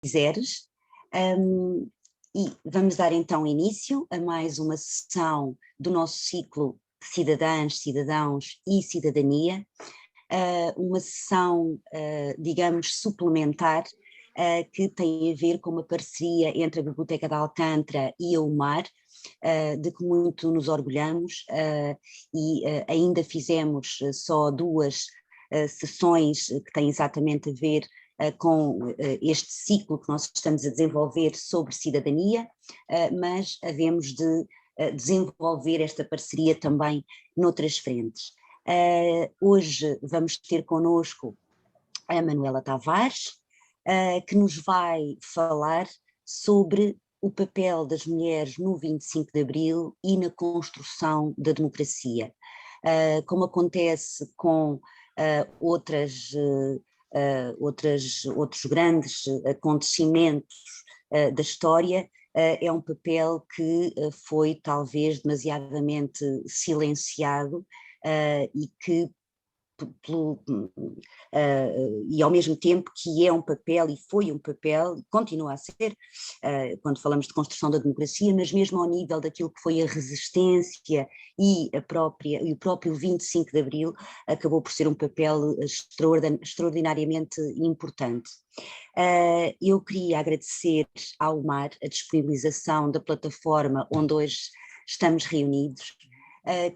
quiseres. E vamos dar então início a mais uma sessão do nosso ciclo Cidadãs, Cidadãos e Cidadania, uma sessão, digamos, suplementar, que tem a ver com uma parceria entre a Biblioteca de Alcântara e a UMAR, de que muito nos orgulhamos, e ainda fizemos só duas sessões que têm exatamente a ver com este ciclo que nós estamos a desenvolver sobre cidadania, mas havemos de desenvolver esta parceria também noutras frentes. Hoje vamos ter connosco a Manuela Tavares, que nos vai falar sobre o papel das mulheres no 25 de Abril e na construção da democracia. Como acontece com outros grandes acontecimentos da história, é um papel que foi talvez demasiadamente silenciado e que e ao mesmo tempo que é um papel, e foi um papel, e continua a ser, quando falamos de construção da democracia, mas mesmo ao nível daquilo que foi a resistência e o próprio 25 de Abril, acabou por ser um papel extraordinariamente importante. Eu queria agradecer ao MAR a disponibilização da plataforma onde hoje estamos reunidos.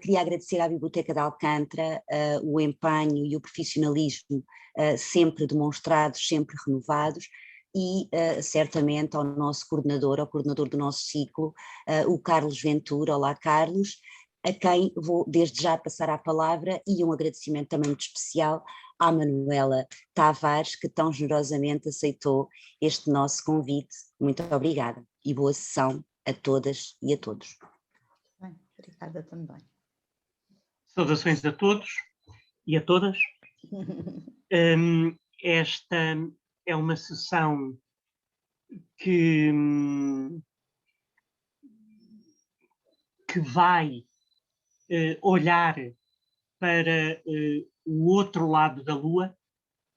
Queria agradecer à Biblioteca de Alcântara o empenho e o profissionalismo sempre demonstrados, sempre renovados, e certamente ao nosso coordenador, ao coordenador do nosso ciclo, o Carlos Ventura. Olá, Carlos, a quem vou desde já passar a palavra, e um agradecimento também muito especial à Manuela Tavares, que tão generosamente aceitou este nosso convite. Muito obrigada e boa sessão a todas e a todos. Bem, obrigada também. Saudações a todos e a todas. Esta é uma sessão que vai olhar para o outro lado da Lua,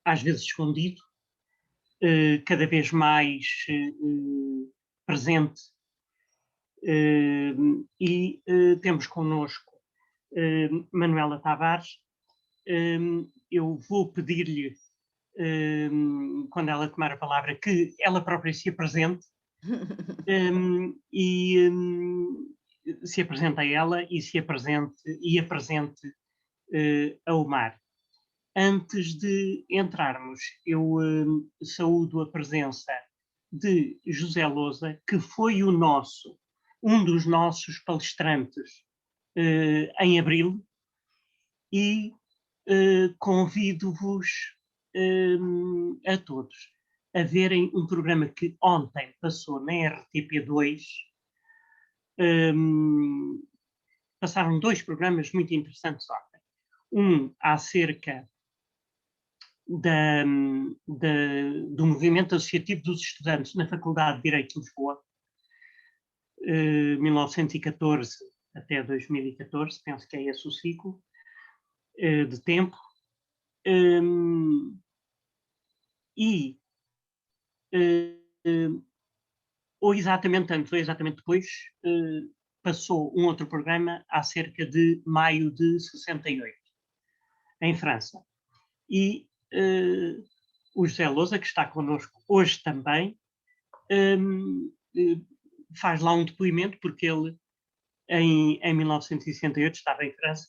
às vezes escondido, cada vez mais presente, e temos connosco Manuela Tavares. Eu vou pedir-lhe, quando ela tomar a palavra, que ela própria se apresente, e se apresente a ela e apresente a UMAR. Antes de entrarmos, eu saúdo a presença de José Lousa, que foi um dos nossos palestrantes em abril, e convido-vos a todos a verem um programa que ontem passou na RTP2. Passaram dois programas muito interessantes ontem. Um acerca do movimento associativo dos estudantes na Faculdade de Direito de Lisboa, 1914 até 2014, penso que é esse o ciclo de tempo, ou exatamente antes ou exatamente depois, passou um outro programa acerca de maio de 68, em França. E o José Lousa, que está connosco hoje também, faz lá um depoimento, porque ele em 1968 estava em França,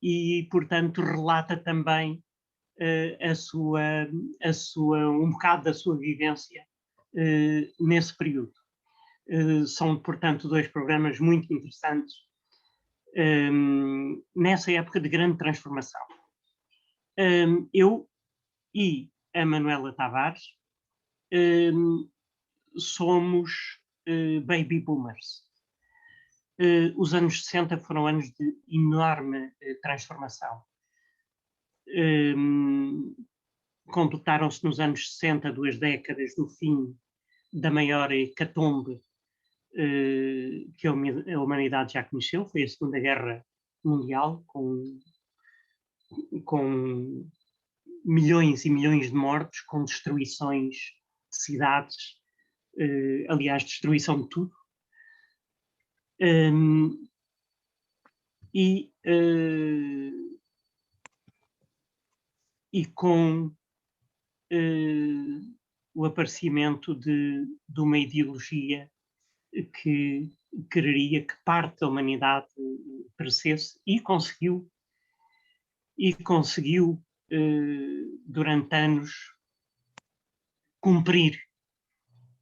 e portanto relata também um bocado da sua vivência nesse período. São, portanto, dois programas muito interessantes nessa época de grande transformação. Eu e a Manuela Tavares somos baby boomers. Os anos 60 foram anos de enorme transformação. Completaram-se nos anos 60 duas décadas do fim da maior hecatombe que a humanidade já conheceu. Foi a Segunda Guerra Mundial, com milhões e milhões de mortos, com destruições de cidades, aliás, destruição de tudo. E com o aparecimento de uma ideologia que quereria que parte da humanidade perecesse, e conseguiu durante anos cumprir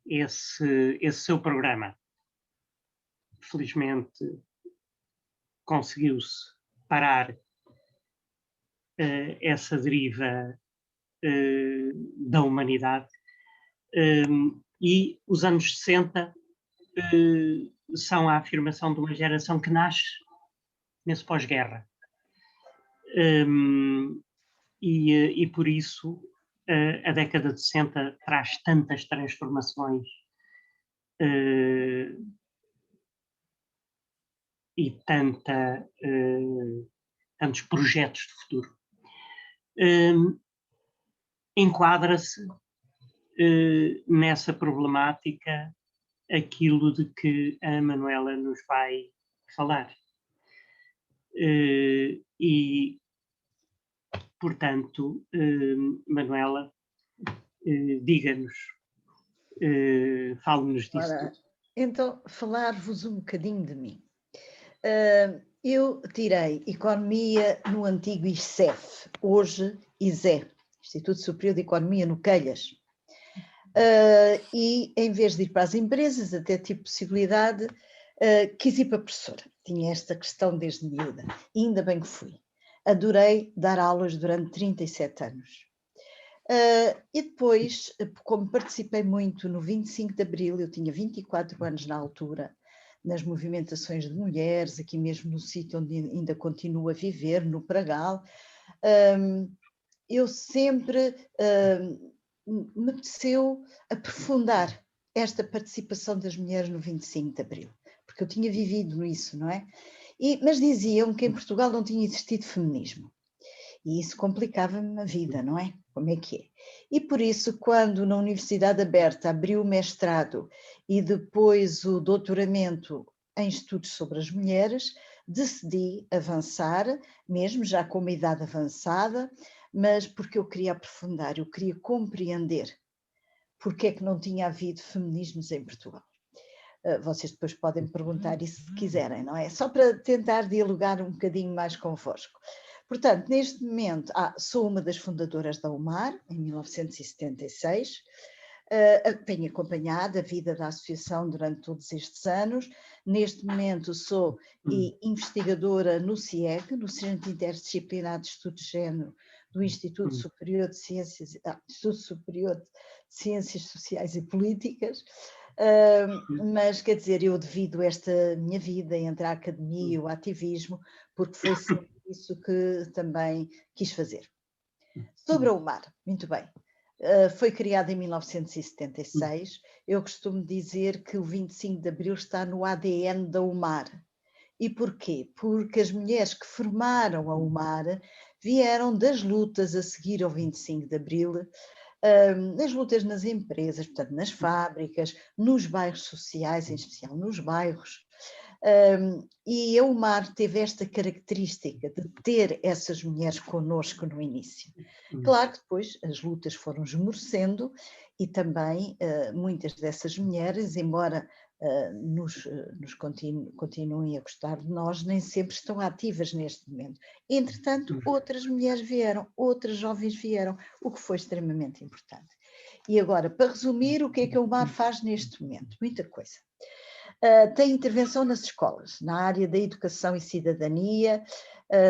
esse seu programa. Felizmente conseguiu-se parar essa deriva da humanidade, e os anos 60 são a afirmação de uma geração que nasce nesse pós-guerra. E por isso a década de 60 traz tantas transformações e tantos projetos de futuro. Enquadra-se nessa problemática aquilo de que a Manuela nos vai falar. E, portanto, Manuela, diga-nos, fale-nos disso. Ora, então, falar-vos um bocadinho de mim. Eu tirei Economia no antigo ISEF, hoje ISE, Instituto Superior de Economia no Calhas. E em vez de ir para as empresas, até tive possibilidade, quis ir para professora. Tinha esta questão desde miúda, e ainda bem que fui. Adorei dar aulas durante 37 anos. E depois, como participei muito no 25 de Abril, eu tinha 24 anos na altura, nas movimentações de mulheres, aqui mesmo no sítio onde ainda continuo a viver, no Pragal, eu sempre me apeteceu aprofundar esta participação das mulheres no 25 de Abril, porque eu tinha vivido isso, não é? Mas diziam que em Portugal não tinha existido feminismo. E isso complicava-me a vida, não é? Como é que é? E por isso, quando na Universidade Aberta abriu o mestrado e depois o doutoramento em estudos sobre as mulheres, decidi avançar, mesmo já com uma idade avançada, mas porque eu queria aprofundar, eu queria compreender porque é que não tinha havido feminismos em Portugal. Vocês depois podem me perguntar isso se quiserem, não é? Só para tentar dialogar um bocadinho mais convosco. Portanto, neste momento, sou uma das fundadoras da UMAR, em 1976, tenho acompanhado a vida da associação durante todos estes anos. Neste momento sou investigadora no CIEG, no Centro Interdisciplinar de Estudos de Género do Instituto Superior de Ciências, Instituto Superior de Ciências Sociais e Políticas. Mas, quer dizer, eu devido esta minha vida entre a academia e o ativismo, porque foi sempre isso que também quis fazer. Sobre a UMAR, muito bem, foi criada em 1976, eu costumo dizer que o 25 de Abril está no ADN da UMAR. E porquê? Porque as mulheres que formaram a UMAR vieram das lutas a seguir ao 25 de Abril, nas lutas nas empresas, portanto, nas fábricas, nos bairros sociais, em especial nos bairros. E a UMAR teve esta característica de ter essas mulheres connosco no início. Claro que depois as lutas foram esmorecendo e também muitas dessas mulheres, embora nos continuem a gostar de nós, nem sempre estão ativas neste momento. Entretanto, outras mulheres vieram, outras jovens vieram, o que foi extremamente importante. E agora, para resumir, o que é que a UMAR faz neste momento? Muita coisa. Tem intervenção nas escolas, na área da educação e cidadania.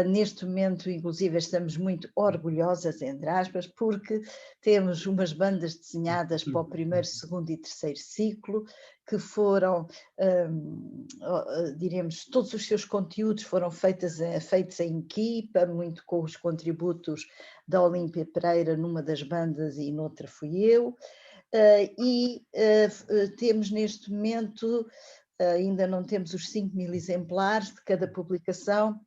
Neste momento, inclusive, estamos muito orgulhosas, entre aspas, porque temos umas bandas desenhadas para o primeiro, segundo e terceiro ciclo, que foram, diremos, todos os seus conteúdos foram feitos em equipa, muito com os contributos da Olímpia Pereira numa das bandas e noutra fui eu. Temos neste momento ainda não temos os 5.000 exemplares de cada publicação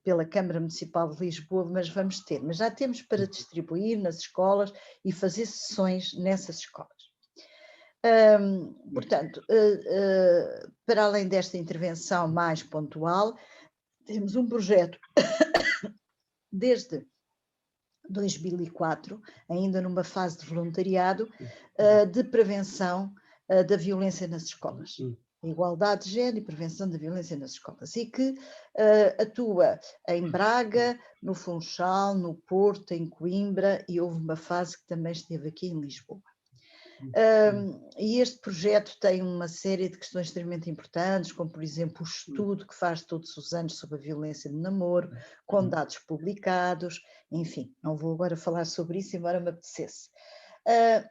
pela Câmara Municipal de Lisboa, mas vamos ter. Mas já temos para distribuir nas escolas e fazer sessões nessas escolas. Portanto, para além desta intervenção mais pontual, temos um projeto desde 2004, ainda numa fase de voluntariado, de prevenção da violência nas escolas. Igualdade de género e prevenção da violência nas escolas. E que atua em Braga, no Funchal, no Porto, em Coimbra, e houve uma fase que também esteve aqui em Lisboa. E este projeto tem uma série de questões extremamente importantes, como por exemplo o estudo que faz todos os anos sobre a violência no namoro, com dados publicados, enfim, não vou agora falar sobre isso, embora me apetecesse.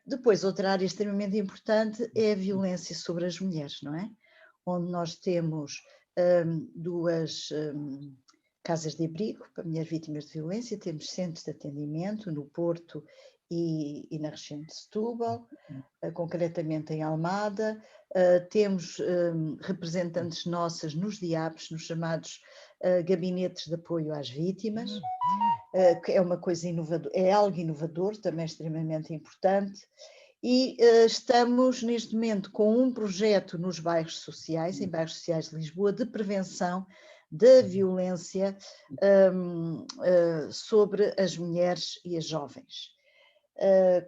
Depois, outra área extremamente importante é a violência sobre as mulheres, não é? Onde nós temos duas casas de abrigo para mulheres vítimas de violência, temos centros de atendimento no Porto e na região de Setúbal, concretamente em Almada, temos representantes nossas nos DIAPs, nos chamados gabinetes de apoio às vítimas, que é uma coisa inovadora, é algo inovador, também extremamente importante, e estamos neste momento com um projeto nos bairros sociais, em bairros sociais de Lisboa, de prevenção da violência sobre as mulheres e as jovens.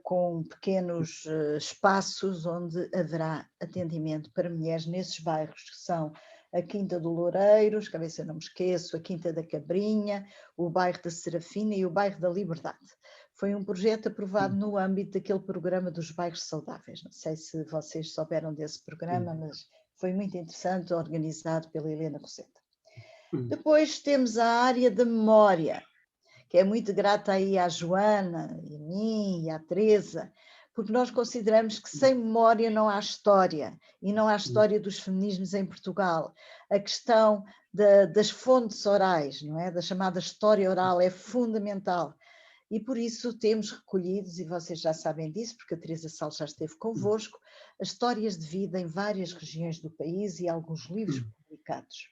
Com pequenos espaços onde haverá atendimento para mulheres nesses bairros, que são a Quinta do Loureiros, que a ver se eu não me esqueço, a Quinta da Cabrinha, o bairro da Serafina e o bairro da Liberdade. Foi um projeto aprovado no âmbito daquele programa dos bairros saudáveis. Não sei se vocês souberam desse programa, mas foi muito interessante, organizado pela Helena Roseta. Depois temos a área da memória, que é muito grata aí à Joana, e a mim, e à Teresa, porque nós consideramos que sem memória não há história, e não há história dos feminismos em Portugal. A questão das fontes orais, não é? Da chamada história oral é fundamental. E por isso temos recolhidos, e vocês já sabem disso, porque a Teresa Salles já esteve convosco, as histórias de vida em várias regiões do país e alguns livros publicados.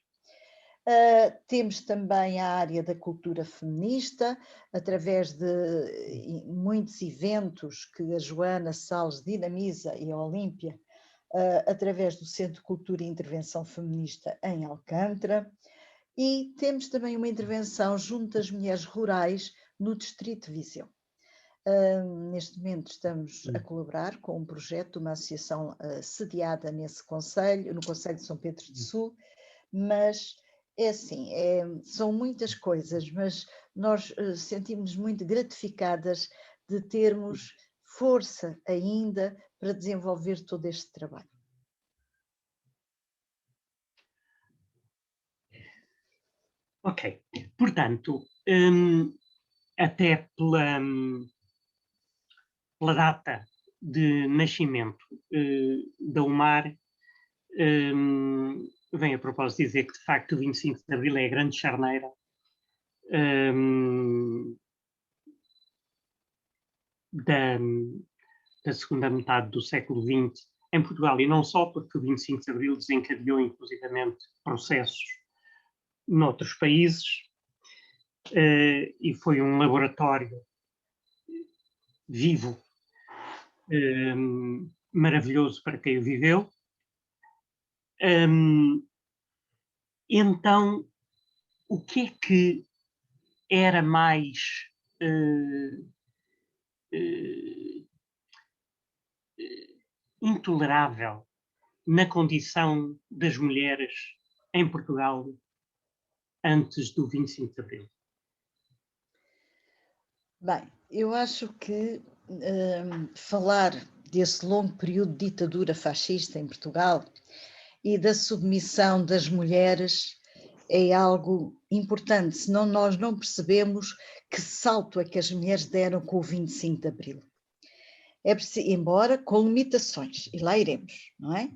Temos também a área da cultura feminista, através de muitos eventos que a Joana Salles dinamiza e a Olímpia, através do Centro de Cultura e Intervenção Feminista em Alcântara, e temos também uma intervenção junto às mulheres rurais no Distrito de Viseu. Neste momento estamos a colaborar com um projeto, uma associação sediada nesse concelho, no Concelho de São Pedro do Sul, mas é assim, são muitas coisas, mas nós sentimos muito gratificadas de termos força ainda para desenvolver todo este trabalho. Ok, portanto, até pela data de nascimento da UMAR, vem a propósito dizer que, de facto, o 25 de Abril é a grande charneira da segunda metade do século XX em Portugal, e não só porque o 25 de Abril desencadeou, inclusivamente, processos noutros países, e foi um laboratório vivo, maravilhoso para quem o viveu. Então, o que é que era mais intolerável na condição das mulheres em Portugal antes do 25 de Abril? Bem, eu acho que falar desse longo período de ditadura fascista em Portugal e da submissão das mulheres é algo importante, senão nós não percebemos que salto é que as mulheres deram com o 25 de Abril. É preciso, embora com limitações, e lá iremos, não é?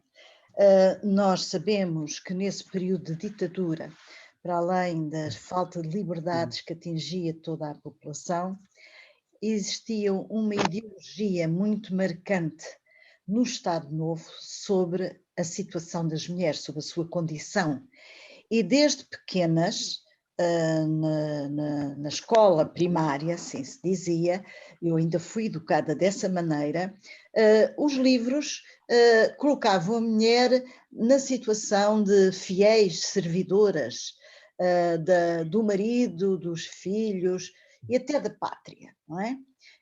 Nós sabemos que nesse período de ditadura, para além da falta de liberdades que atingia toda a população, existia uma ideologia muito marcante no Estado Novo sobre a situação das mulheres, sobre a sua condição. E desde pequenas, na escola primária, assim se dizia, eu ainda fui educada dessa maneira, os livros colocavam a mulher na situação de fiéis servidoras do marido, dos filhos e até da pátria, não é?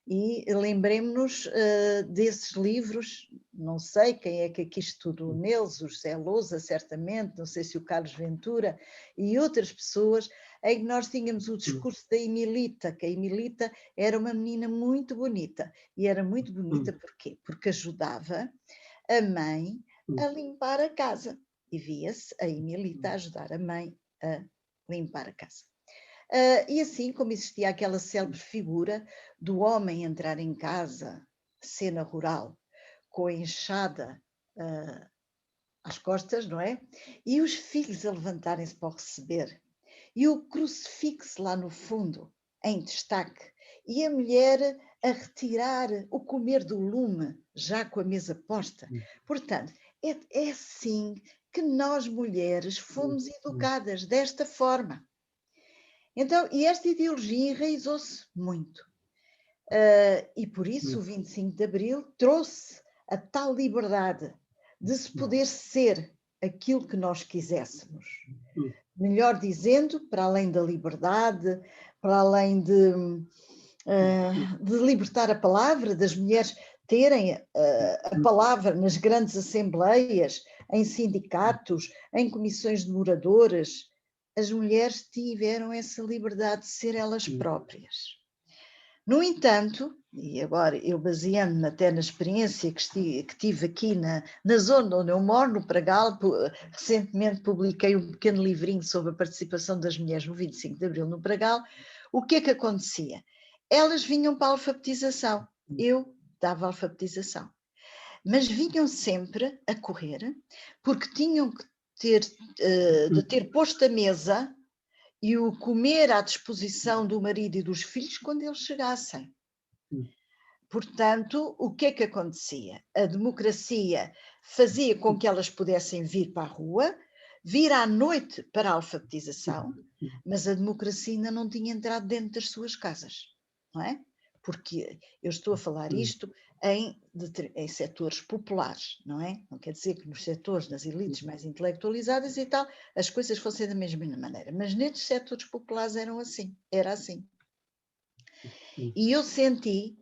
E lembremos-nos desses livros, não sei quem é que aqui estudou neles, o José Lousa, certamente, não sei se o Carlos Ventura e outras pessoas, em que nós tínhamos o discurso da Emilita, que a Emilita era uma menina muito bonita. E era muito bonita porquê? Porque ajudava a mãe a limpar a casa. E via-se a Emilita ajudar a mãe a limpar a casa. E assim como existia aquela célebre figura do homem entrar em casa, cena rural, com a enxada às costas, não é? E os filhos a levantarem-se para o receber. E o crucifixo lá no fundo, em destaque. E a mulher a retirar o comer do lume, já com a mesa posta. Portanto, é assim que nós mulheres fomos educadas, desta forma. Então, e esta ideologia enraizou-se muito. E por isso o 25 de Abril trouxe a tal liberdade de se poder ser aquilo que nós quiséssemos. Melhor dizendo, para além da liberdade, para além de libertar a palavra, das mulheres terem a palavra nas grandes assembleias, em sindicatos, em comissões de moradores, as mulheres tiveram essa liberdade de ser elas próprias. No entanto, e agora eu baseando-me até na experiência que tive aqui na zona onde eu moro, no Pragal, recentemente publiquei um pequeno livrinho sobre a participação das mulheres no 25 de Abril no Pragal. O que é que acontecia? Elas vinham para a alfabetização, eu dava alfabetização, mas vinham sempre a correr, porque tinham que ter posto a mesa e o comer à disposição do marido e dos filhos quando eles chegassem. Portanto, o que é que acontecia? A democracia fazia com que elas pudessem vir para a rua, vir à noite para a alfabetização, mas a democracia ainda não tinha entrado dentro das suas casas, não é? Porque eu estou a falar isto em setores populares, não é? Não quer dizer que nos setores, nas elites mais intelectualizadas e tal, as coisas fossem da mesma maneira, mas nestes setores populares era assim. E eu senti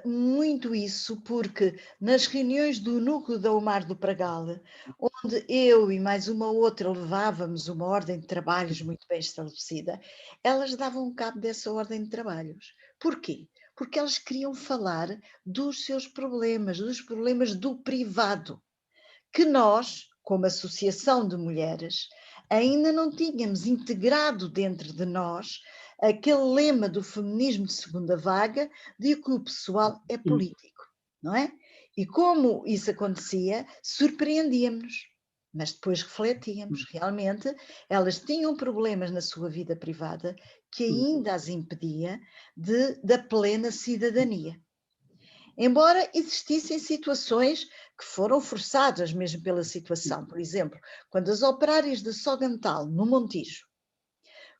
muito isso, porque nas reuniões do núcleo da UMAR do Pragal, onde eu e mais uma outra levávamos uma ordem de trabalhos muito bem estabelecida, elas davam cabo dessa ordem de trabalhos. Porquê? Porque elas queriam falar dos seus problemas, dos problemas do privado, que nós, como associação de mulheres, ainda não tínhamos integrado dentro de nós aquele lema do feminismo de segunda vaga de que o pessoal é político, não é? E como isso acontecia, surpreendíamos-nos, mas depois refletíamos. Realmente, elas tinham problemas na sua vida privada que ainda as impedia da plena cidadania. Embora existissem situações que foram forçadas mesmo pela situação. Por exemplo, quando as operárias de Sogantal, no Montijo,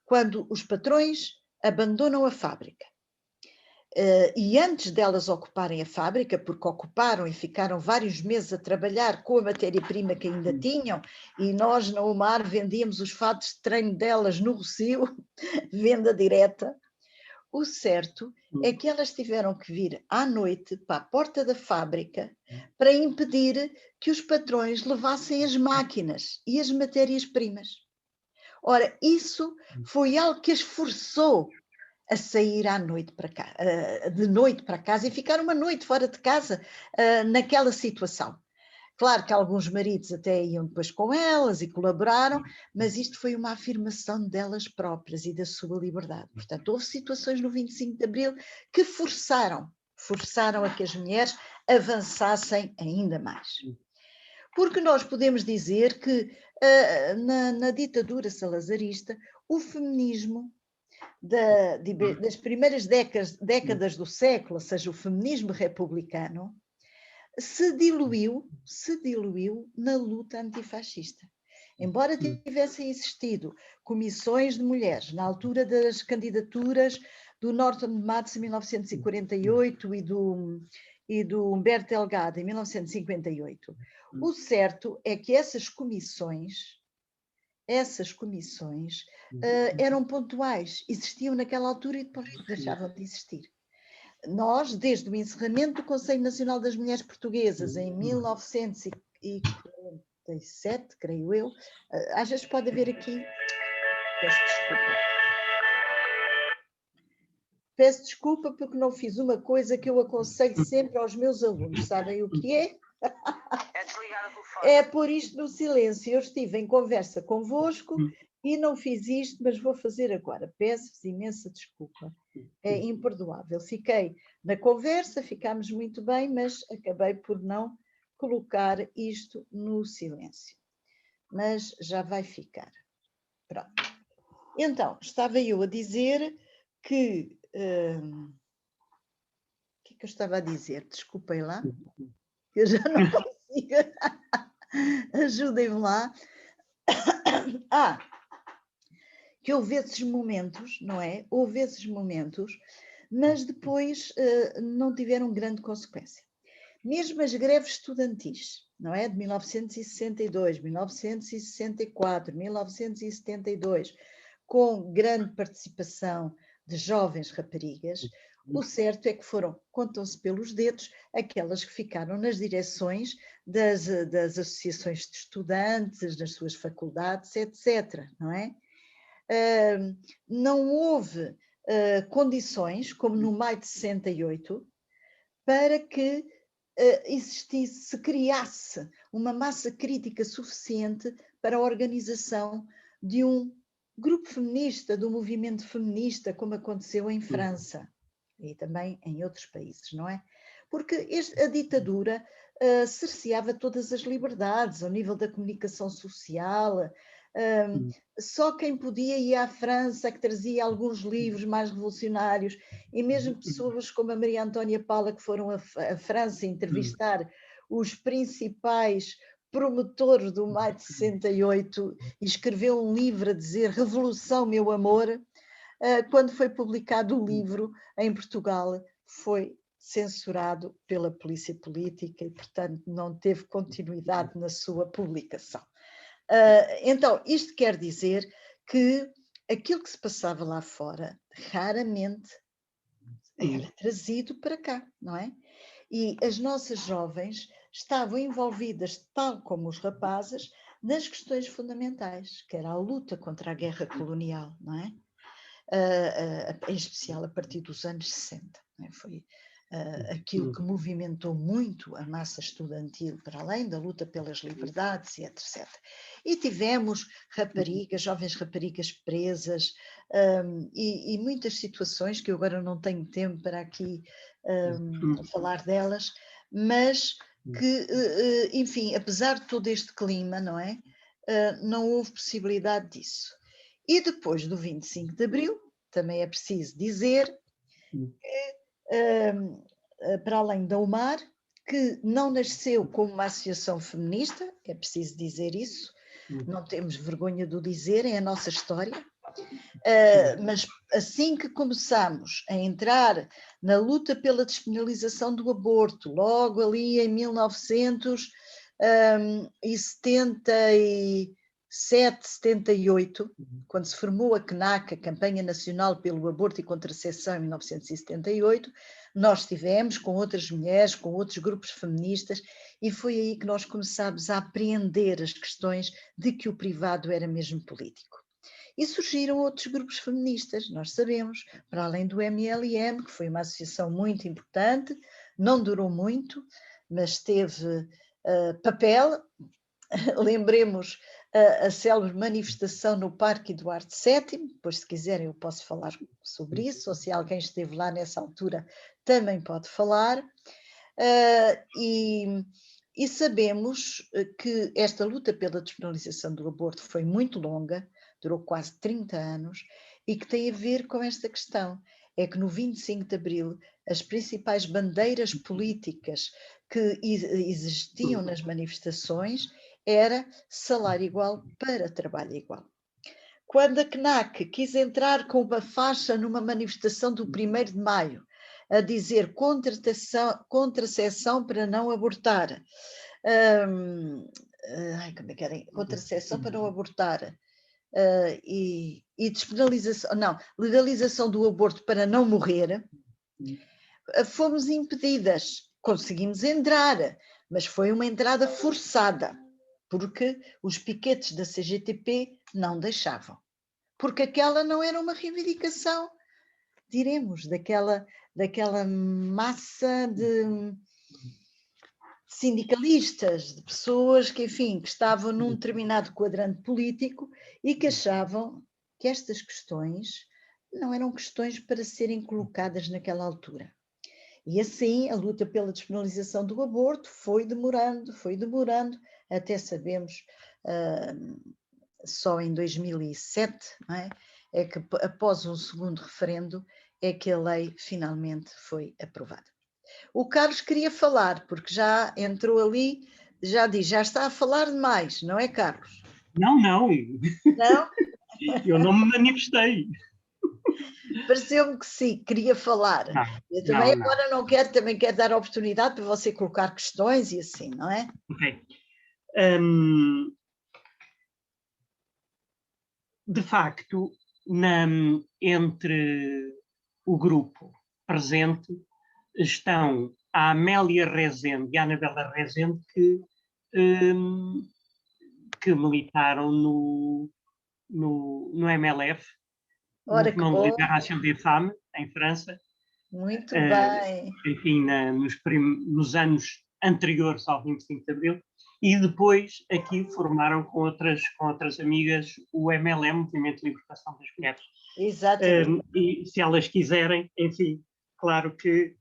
quando os patrões abandonam a fábrica, e antes delas ocuparem a fábrica, porque ocuparam e ficaram vários meses a trabalhar com a matéria-prima que ainda tinham, e nós na UMAR vendíamos os fatos de treino delas no Rossio, venda direta. O certo é que elas tiveram que vir à noite para a porta da fábrica para impedir que os patrões levassem as máquinas e as matérias-primas. Ora, isso foi algo que as forçou a sair à noite para cá, de noite para casa e ficar uma noite fora de casa naquela situação. Claro que alguns maridos até iam depois com elas e colaboraram, mas isto foi uma afirmação delas próprias e da sua liberdade. Portanto, houve situações no 25 de Abril que forçaram a que as mulheres avançassem ainda mais. Porque nós podemos dizer que na ditadura salazarista, o feminismo das primeiras décadas do século, ou seja, o feminismo republicano, se diluiu na luta antifascista. Embora tivessem existido comissões de mulheres na altura das candidaturas do Norton de Matos em 1948 e do Humberto Delgado em 1958, o certo é que essas comissões eram pontuais, existiam naquela altura e depois deixavam de existir. Nós, desde o encerramento do Conselho Nacional das Mulheres Portuguesas em 1947, creio eu, às vezes pode haver aqui, peço desculpa porque não fiz uma coisa que eu aconselho sempre aos meus alunos, sabem o que é? É desligar o telefone. É pôr isto no silêncio. Eu estive em conversa convosco e não fiz isto, mas vou fazer agora. Peço-vos imensa desculpa. É imperdoável. Fiquei na conversa, ficámos muito bem, mas acabei por não colocar isto no silêncio. Mas já vai ficar. Pronto. Então, estava eu a dizer que... o que é que eu estava a dizer? Desculpem lá. Eu já não consigo. Ajudem-me lá. Que houve esses momentos, não é? Houve esses momentos, mas depois não tiveram grande consequência. Mesmo as greves estudantis, não é? De 1962, 1964, 1972, com grande participação de jovens raparigas, o certo é que contam-se pelos dedos, aquelas que ficaram nas direções das associações de estudantes, das suas faculdades, etc., não é? Não houve condições, como no maio de 68, para que se criasse uma massa crítica suficiente para a organização de um grupo feminista, do movimento feminista, como aconteceu em França e também em outros países, não é? Porque a ditadura cerceava todas as liberdades ao nível da comunicação social. Só quem podia ir à França, que trazia alguns livros mais revolucionários, e mesmo pessoas como a Maria Antónia Paula, que foram à França entrevistar os principais promotores do maio de 68 e escreveu um livro a dizer Revolução, meu amor. Quando foi publicado o livro em Portugal, foi censurado pela polícia política e, portanto, não teve continuidade na sua publicação. Então, isto quer dizer que aquilo que se passava lá fora raramente era trazido para cá, não é? E as nossas jovens estavam envolvidas, tal como os rapazes, nas questões fundamentais, que era a luta contra a guerra colonial, não é? Em especial a partir dos anos 60, não é? Foi aquilo que movimentou muito a massa estudantil, para além da luta pelas liberdades e etc. E tivemos raparigas, jovens raparigas presas, e muitas situações que eu agora não tenho tempo para aqui falar delas, mas que, enfim, apesar de todo este clima, não é? Não houve possibilidade disso. E depois do 25 de Abril, também é preciso dizer que, para além da UMAR, que não nasceu como uma associação feminista, é preciso dizer isso, não temos vergonha de o dizer, é a nossa história, mas assim que começamos a entrar na luta pela despenalização do aborto, logo ali em 1977, 78, quando se formou a CNAC, a Campanha Nacional pelo Aborto e Contracepção, em 1978, nós estivemos com outras mulheres, com outros grupos feministas, e foi aí que nós começámos a apreender as questões de que o privado era mesmo político. E surgiram outros grupos feministas, nós sabemos, para além do MLM, que foi uma associação muito importante, não durou muito, mas teve papel. Lembremos a célebre manifestação no Parque Eduardo VII, depois se quiserem eu posso falar sobre isso, ou se alguém esteve lá nessa altura também pode falar, e sabemos que esta luta pela despenalização do aborto foi muito longa, durou quase 30 anos, e que tem a ver com esta questão, é que no 25 de Abril as principais bandeiras políticas que existiam nas manifestações era salário igual para trabalho igual. Quando a CNAC quis entrar com uma faixa numa manifestação do 1º de maio, a dizer contracepção para não abortar, como é que era? Contracepção para não abortar, e despenalização, não, legalização do aborto para não morrer, fomos impedidas, conseguimos entrar, mas foi uma entrada forçada, porque os piquetes da CGTP não deixavam, porque aquela não era uma reivindicação, diremos, daquela massa de sindicalistas, de pessoas que, enfim, que estavam num determinado quadrante político e que achavam que estas questões não eram questões para serem colocadas naquela altura. E assim a luta pela despenalização do aborto foi demorando, até sabemos, só em 2007, não é? É que após um segundo referendo é que a lei finalmente foi aprovada. O Carlos queria falar, porque já entrou ali, já está a falar demais, não é, Carlos? Não. Não? Eu não me manifestei. Pareceu-me que sim, queria falar. Eu também agora não quero, também quero dar a oportunidade para você colocar questões e assim, não é? Ok. De facto, entre o grupo presente estão a Amélia Rezende e a Anabela Rezende que militaram no MLF, Ora, que Mouvement de bom. Libération des Femmes, em França. Muito bem. Enfim, nos anos anteriores ao 25 de Abril, e depois aqui formaram com outras amigas o MLM, Movimento de Libertação das Mulheres. Exatamente. E se elas quiserem, enfim, claro que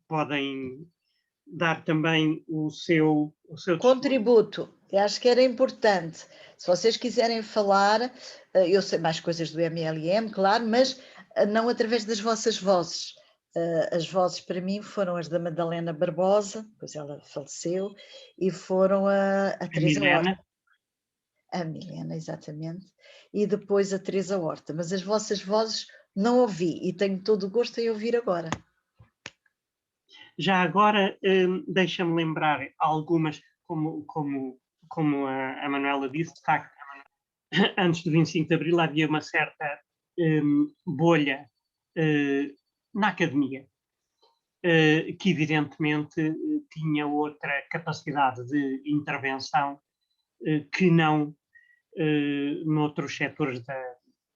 podem dar também o seu contributo. Eu acho que era importante. Se vocês quiserem falar, eu sei mais coisas do MLM, claro, mas não através das vossas vozes. As vozes para mim foram as da Madalena Barbosa, pois ela faleceu, e foram a Teresa Horta. A Milena, exatamente. E depois a Teresa Horta. Mas as vossas vozes não ouvi e tenho todo o gosto em ouvir agora. Já agora, deixa-me lembrar algumas, como a Manuela disse, de facto, antes do 25 de Abril havia uma certa bolha na academia, que evidentemente tinha outra capacidade de intervenção que não noutros setores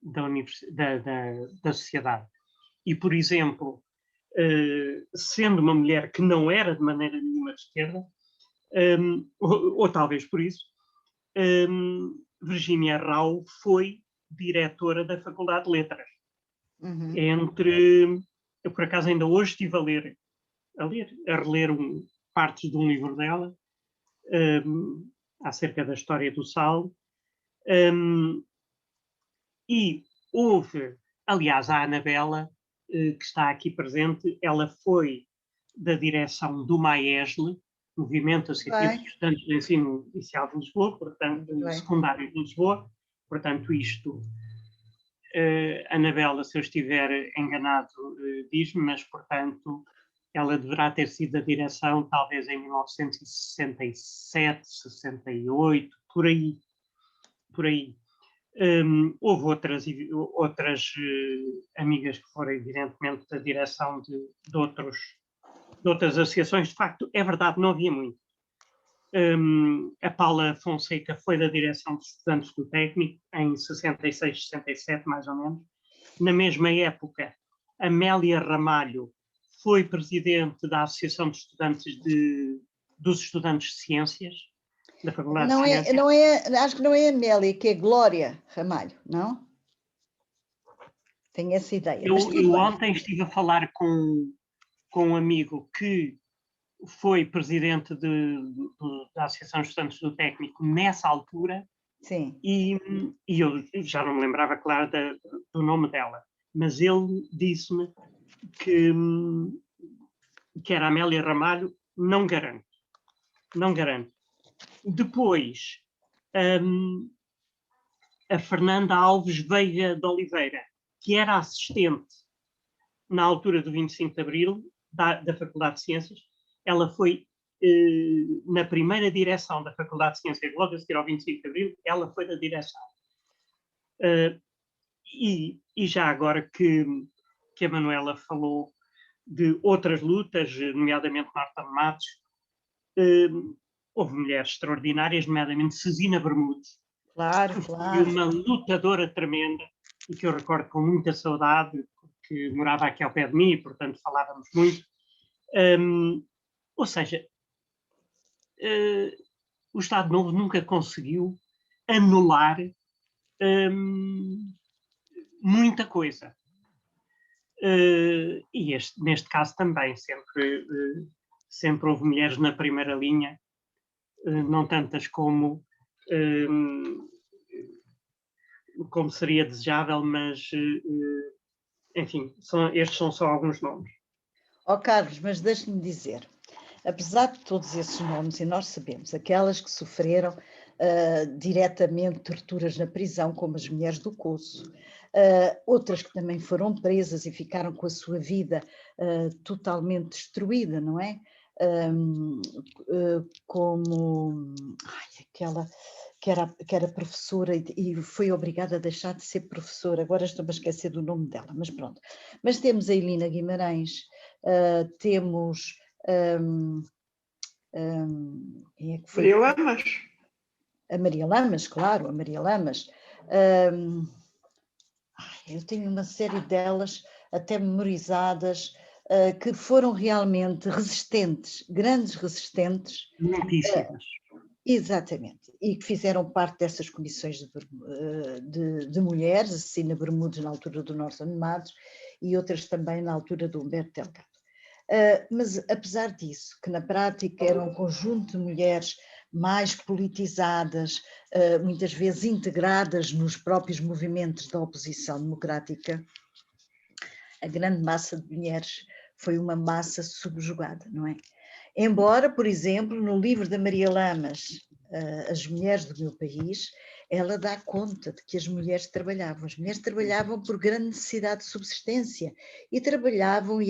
da sociedade. E, por exemplo, sendo uma mulher que não era de maneira nenhuma de esquerda, ou talvez por isso, Virginia Rao foi diretora da Faculdade de Letras. Eu por acaso ainda hoje estive a reler partes de um livro dela, acerca da história do sal, e houve, aliás, a Anabela, que está aqui presente, ela foi da direção do MAESL, Movimento Associativo de Estudantes do Ensino Inicial de Lisboa, portanto, secundário de Lisboa, portanto, isto, Anabela, se eu estiver enganado, diz-me, mas, portanto, ela deverá ter sido da direção talvez em 1967, 68, por aí. Houve outras amigas que foram, evidentemente, da direção de outras associações. De facto, é verdade, não havia muito. A Paula Fonseca foi da direção dos estudantes do técnico, em 66, 67, mais ou menos. Na mesma época, Amélia Ramalho foi presidente da Associação de Estudantes dos Estudantes de Ciências, da Faculdade de Ciências. Acho que não é Amélia, que é Glória Ramalho, não? Tenho essa ideia. Eu ontem estive a falar com um amigo que foi presidente da Associação de Estudantes do Técnico nessa altura. Sim. E eu já não me lembrava, claro, do nome dela, mas ele disse-me que era a Amélia Ramalho, não garanto. Não garanto. Depois, a Fernanda Alves Veiga de Oliveira, que era assistente na altura do 25 de Abril, da Faculdade de Ciências, ela foi na primeira direção da Faculdade de Ciências, logo a seguir ao 25 de Abril, ela foi da direção. E já agora que a Manuela falou de outras lutas, nomeadamente Marta Matos, houve mulheres extraordinárias, nomeadamente Cezina Bermudes, Claro, que foi claro. uma lutadora tremenda e que eu recordo com muita saudade, porque morava aqui ao pé de mim e, portanto, falávamos muito. Ou seja, o Estado Novo nunca conseguiu anular muita coisa. E neste caso também, sempre houve mulheres na primeira linha, não tantas como seria desejável, mas, enfim, estes são só alguns nomes. Carlos, mas deixe-me dizer, apesar de todos esses nomes, e nós sabemos, aquelas que sofreram diretamente torturas na prisão, como as mulheres do Coço, outras que também foram presas e ficaram com a sua vida totalmente destruída, não é? Como aquela que era professora e foi obrigada a deixar de ser professora, agora estou-me a esquecer do nome dela, mas pronto. Mas temos a Helena Guimarães, temos... quem é que foi? Maria Lamas. A Maria Lamas, claro, a Maria Lamas. Eu tenho uma série delas até memorizadas, que foram realmente resistentes, grandes resistentes. Muitíssimas. Exatamente, e que fizeram parte dessas comissões de mulheres, a Cecina Bermudes na altura do Norte Animados e outras também na altura do Humberto Delgado. Mas apesar disso, que na prática era um conjunto de mulheres mais politizadas, muitas vezes integradas nos próprios movimentos da oposição democrática, a grande massa de mulheres foi uma massa subjugada, não é? Embora, por exemplo, no livro da Maria Lamas, As Mulheres do Meu País, ela dá conta de que as mulheres trabalhavam por grande necessidade de subsistência e trabalhavam,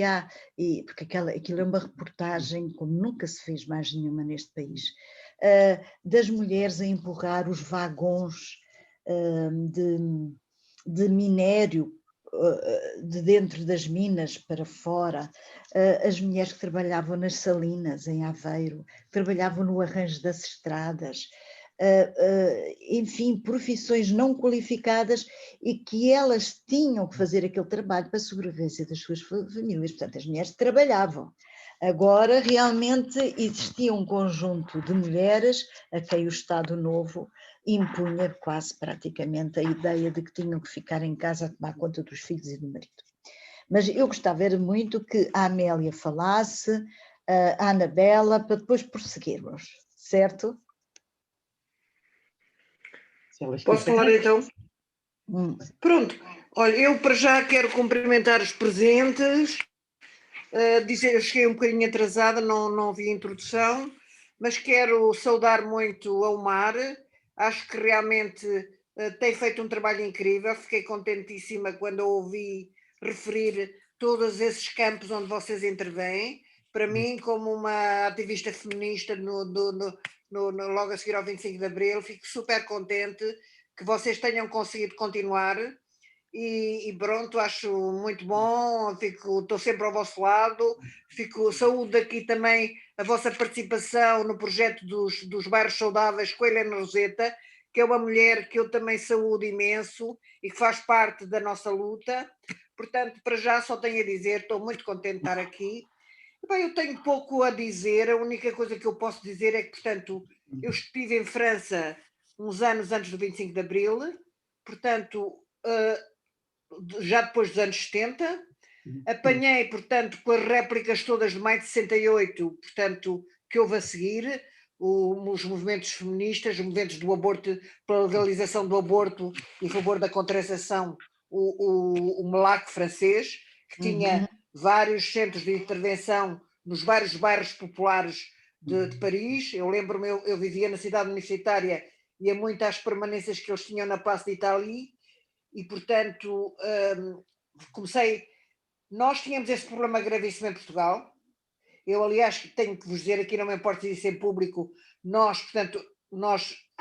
porque aquilo é uma reportagem como nunca se fez mais nenhuma neste país, das mulheres a empurrar os vagões de minério de dentro das minas para fora, as mulheres que trabalhavam nas salinas em Aveiro, trabalhavam no arranjo das estradas, enfim, profissões não qualificadas e que elas tinham que fazer aquele trabalho para a sobrevivência das suas famílias, portanto as mulheres trabalhavam. Agora realmente existia um conjunto de mulheres a quem o Estado Novo impunha quase praticamente a ideia de que tinham que ficar em casa a tomar conta dos filhos e do marido. Mas eu gostava era muito que a Amélia falasse, a Anabela, para depois prosseguirmos, certo? Posso falar então? Pronto, olha, eu para já quero cumprimentar os presentes, dizer, eu cheguei um bocadinho atrasada, não vi a introdução, mas quero saudar muito a Umar. Acho que realmente tem feito um trabalho incrível, fiquei contentíssima quando eu ouvi referir todos esses campos onde vocês intervêm. Para mim, como uma ativista feminista logo a seguir ao 25 de Abril, fico super contente que vocês tenham conseguido continuar e pronto, acho muito bom, estou sempre ao vosso lado, saúdo aqui também a vossa participação no projeto dos bairros saudáveis com a Helena Roseta, que é uma mulher que eu também saúdo imenso e que faz parte da nossa luta. Portanto, para já só tenho a dizer, estou muito contente de estar aqui. Bem, eu tenho pouco a dizer, a única coisa que eu posso dizer é que, portanto, eu estive em França uns anos antes do 25 de Abril, portanto, já depois dos anos 70, apanhei, portanto, com as réplicas todas de maio de 68, portanto, que houve a seguir, os movimentos feministas, os movimentos do aborto, pela legalização do aborto e a favor da contracepção, o MELAC francês, que tinha vários centros de intervenção nos vários bairros populares de Paris. Eu lembro-me, eu vivia na cidade universitária, ia muito às permanências que eles tinham na Place d'Italie e, portanto, nós tínhamos esse problema gravíssimo em Portugal. Eu, aliás, tenho que vos dizer aqui, não me importa dizer isso em público, nós,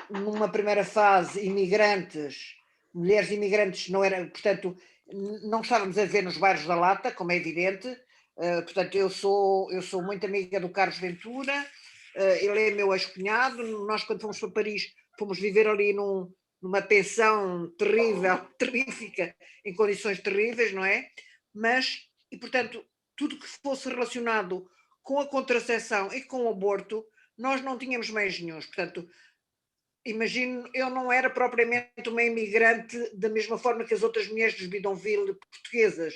numa primeira fase, mulheres imigrantes, não estávamos a ver nos bairros da Lata, como é evidente. Portanto, eu sou muito amiga do Carlos Ventura, ele é meu ex-cunhado. Nós, quando fomos para Paris, fomos viver ali numa pensão terrível, terrífica, em condições terríveis, não é? E portanto, tudo que fosse relacionado com a contracepção e com o aborto, nós não tínhamos meios nenhuns. Portanto, imagino, eu não era propriamente uma imigrante da mesma forma que as outras mulheres dos bidonville portuguesas.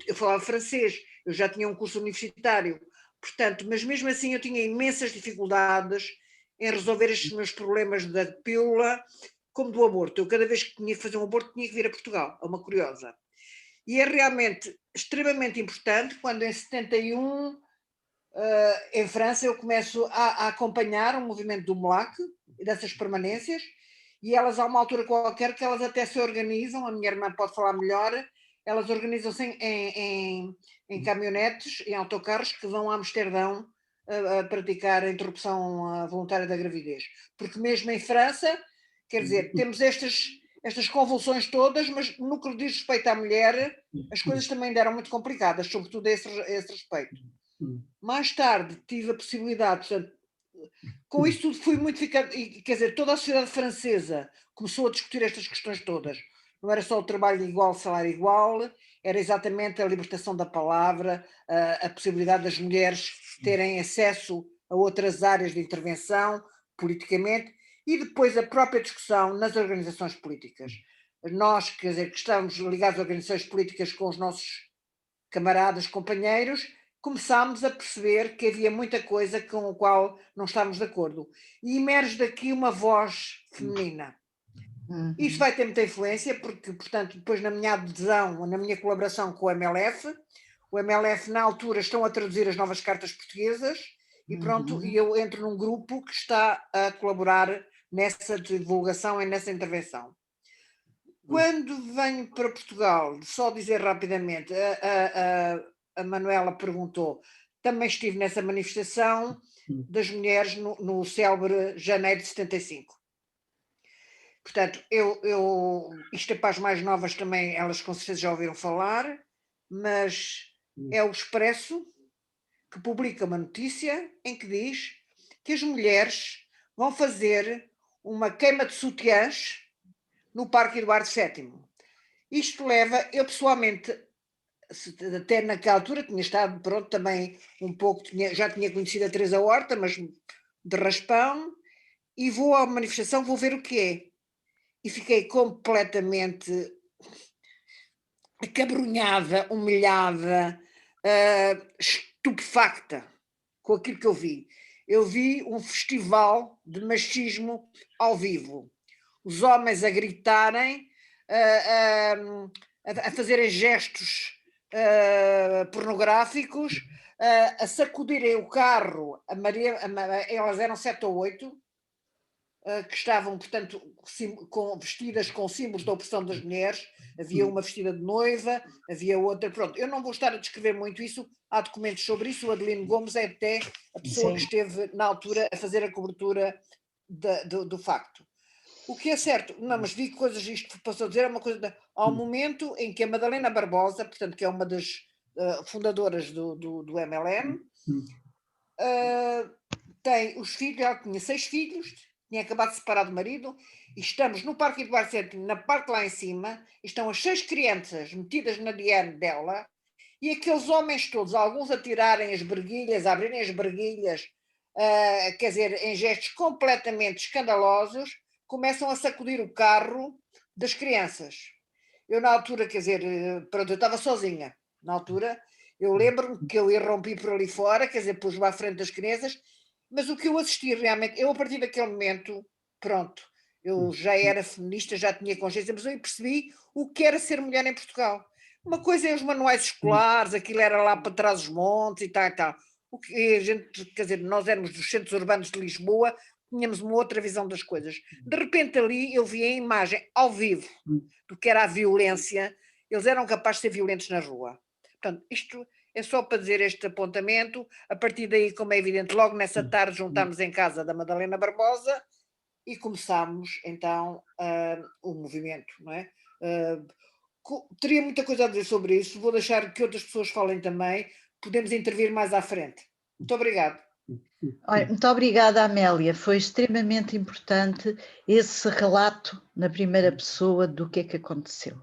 Eu falava francês, eu já tinha um curso universitário. Portanto, mas mesmo assim eu tinha imensas dificuldades em resolver estes meus problemas da pílula, como do aborto. Eu, cada vez que tinha que fazer um aborto, tinha que vir a Portugal, é uma curiosa. E é realmente extremamente importante quando em 71, em França, eu começo a acompanhar o movimento do MOLAC, dessas permanências, e elas, há uma altura qualquer, que elas até se organizam, a minha irmã pode falar melhor, elas organizam-se em caminhonetes, em autocarros, que vão a Amsterdão a praticar a interrupção voluntária da gravidez. Porque mesmo em França, quer dizer, temos estas convulsões todas, mas no que diz respeito à mulher, as coisas também eram muito complicadas, sobretudo a esse respeito. Mais tarde tive a possibilidade, portanto, com isso tudo fui muito ficando, quer dizer, toda a sociedade francesa começou a discutir estas questões todas. Não era só o trabalho igual, salário igual, era exatamente a libertação da palavra, a possibilidade das mulheres terem acesso a outras áreas de intervenção politicamente, e depois a própria discussão nas organizações políticas. Nós, quer dizer, que estamos ligados a organizações políticas com os nossos camaradas, companheiros, começámos a perceber que havia muita coisa com a qual não estávamos de acordo. E emerge daqui uma voz feminina. Isso vai ter muita influência, porque, portanto, depois na minha adesão, na minha colaboração com o MLF na altura estão a traduzir as novas cartas portuguesas, e pronto, e eu entro num grupo que está a colaborar nessa divulgação e nessa intervenção. Quando venho para Portugal, só dizer rapidamente, a Manuela perguntou, também estive nessa manifestação das mulheres no célebre janeiro de 75. Portanto, isto é para as mais novas também, elas com certeza já ouviram falar, mas é o Expresso que publica uma notícia em que diz que as mulheres vão fazer uma queima de sutiãs no Parque Eduardo VII. Isto leva, eu pessoalmente, até naquela altura tinha estado, pronto, também um pouco, já tinha conhecido a Teresa Horta, mas de raspão, e vou à manifestação, vou ver o que é. E fiquei completamente acabrunhada, humilhada, estupefacta com aquilo que eu vi. Eu vi um festival de machismo ao vivo. Os homens a gritarem, a fazerem gestos pornográficos, a sacudirem o carro. Elas eram 7 ou 8, que estavam, portanto, vestidas com símbolos da opressão das mulheres. Havia uma vestida de noiva, havia outra, pronto. Eu não vou estar a descrever muito isso, há documentos sobre isso. O Adelino Gomes é até a pessoa que esteve na altura a fazer a cobertura do facto. O que é certo, não, mas vi coisas, isto passou a dizer, é uma coisa, ao momento em que a Madalena Barbosa, portanto, que é uma das fundadoras do MLM, tem os filhos, ela tinha 6 filhos, tinha acabado de separar do marido, e estamos no Parque Eduardo VII, na parte lá em cima, estão as 6 crianças metidas na diane dela, e aqueles homens todos, alguns a tirarem as berguilhas, a abrirem as berguilhas, quer dizer, em gestos completamente escandalosos, começam a sacudir o carro das crianças. Eu na altura, quer dizer, pronto, eu estava sozinha, na altura, eu lembro-me que eu irrompi por ali fora, quer dizer, pus-me à frente das crianças, mas o que eu assisti realmente, eu a partir daquele momento, pronto, eu já era feminista, já tinha consciência, mas eu percebi o que era ser mulher em Portugal. Uma coisa é os manuais escolares, aquilo era lá para trás dos montes e tal e tal. O que a gente, quer dizer, nós éramos dos centros urbanos de Lisboa, tínhamos uma outra visão das coisas. De repente ali eu vi a imagem ao vivo do que era a violência, eles eram capazes de ser violentos na rua. Portanto, isto é só para dizer este apontamento. A partir daí, como é evidente, logo nessa tarde juntámos em casa da Madalena Barbosa e começámos então o movimento, não é? Teria muita coisa a dizer sobre isso, vou deixar que outras pessoas falem também, podemos intervir mais à frente. Muito obrigado. Olha, muito obrigada, Amélia. Foi extremamente importante esse relato na primeira pessoa do que é que aconteceu.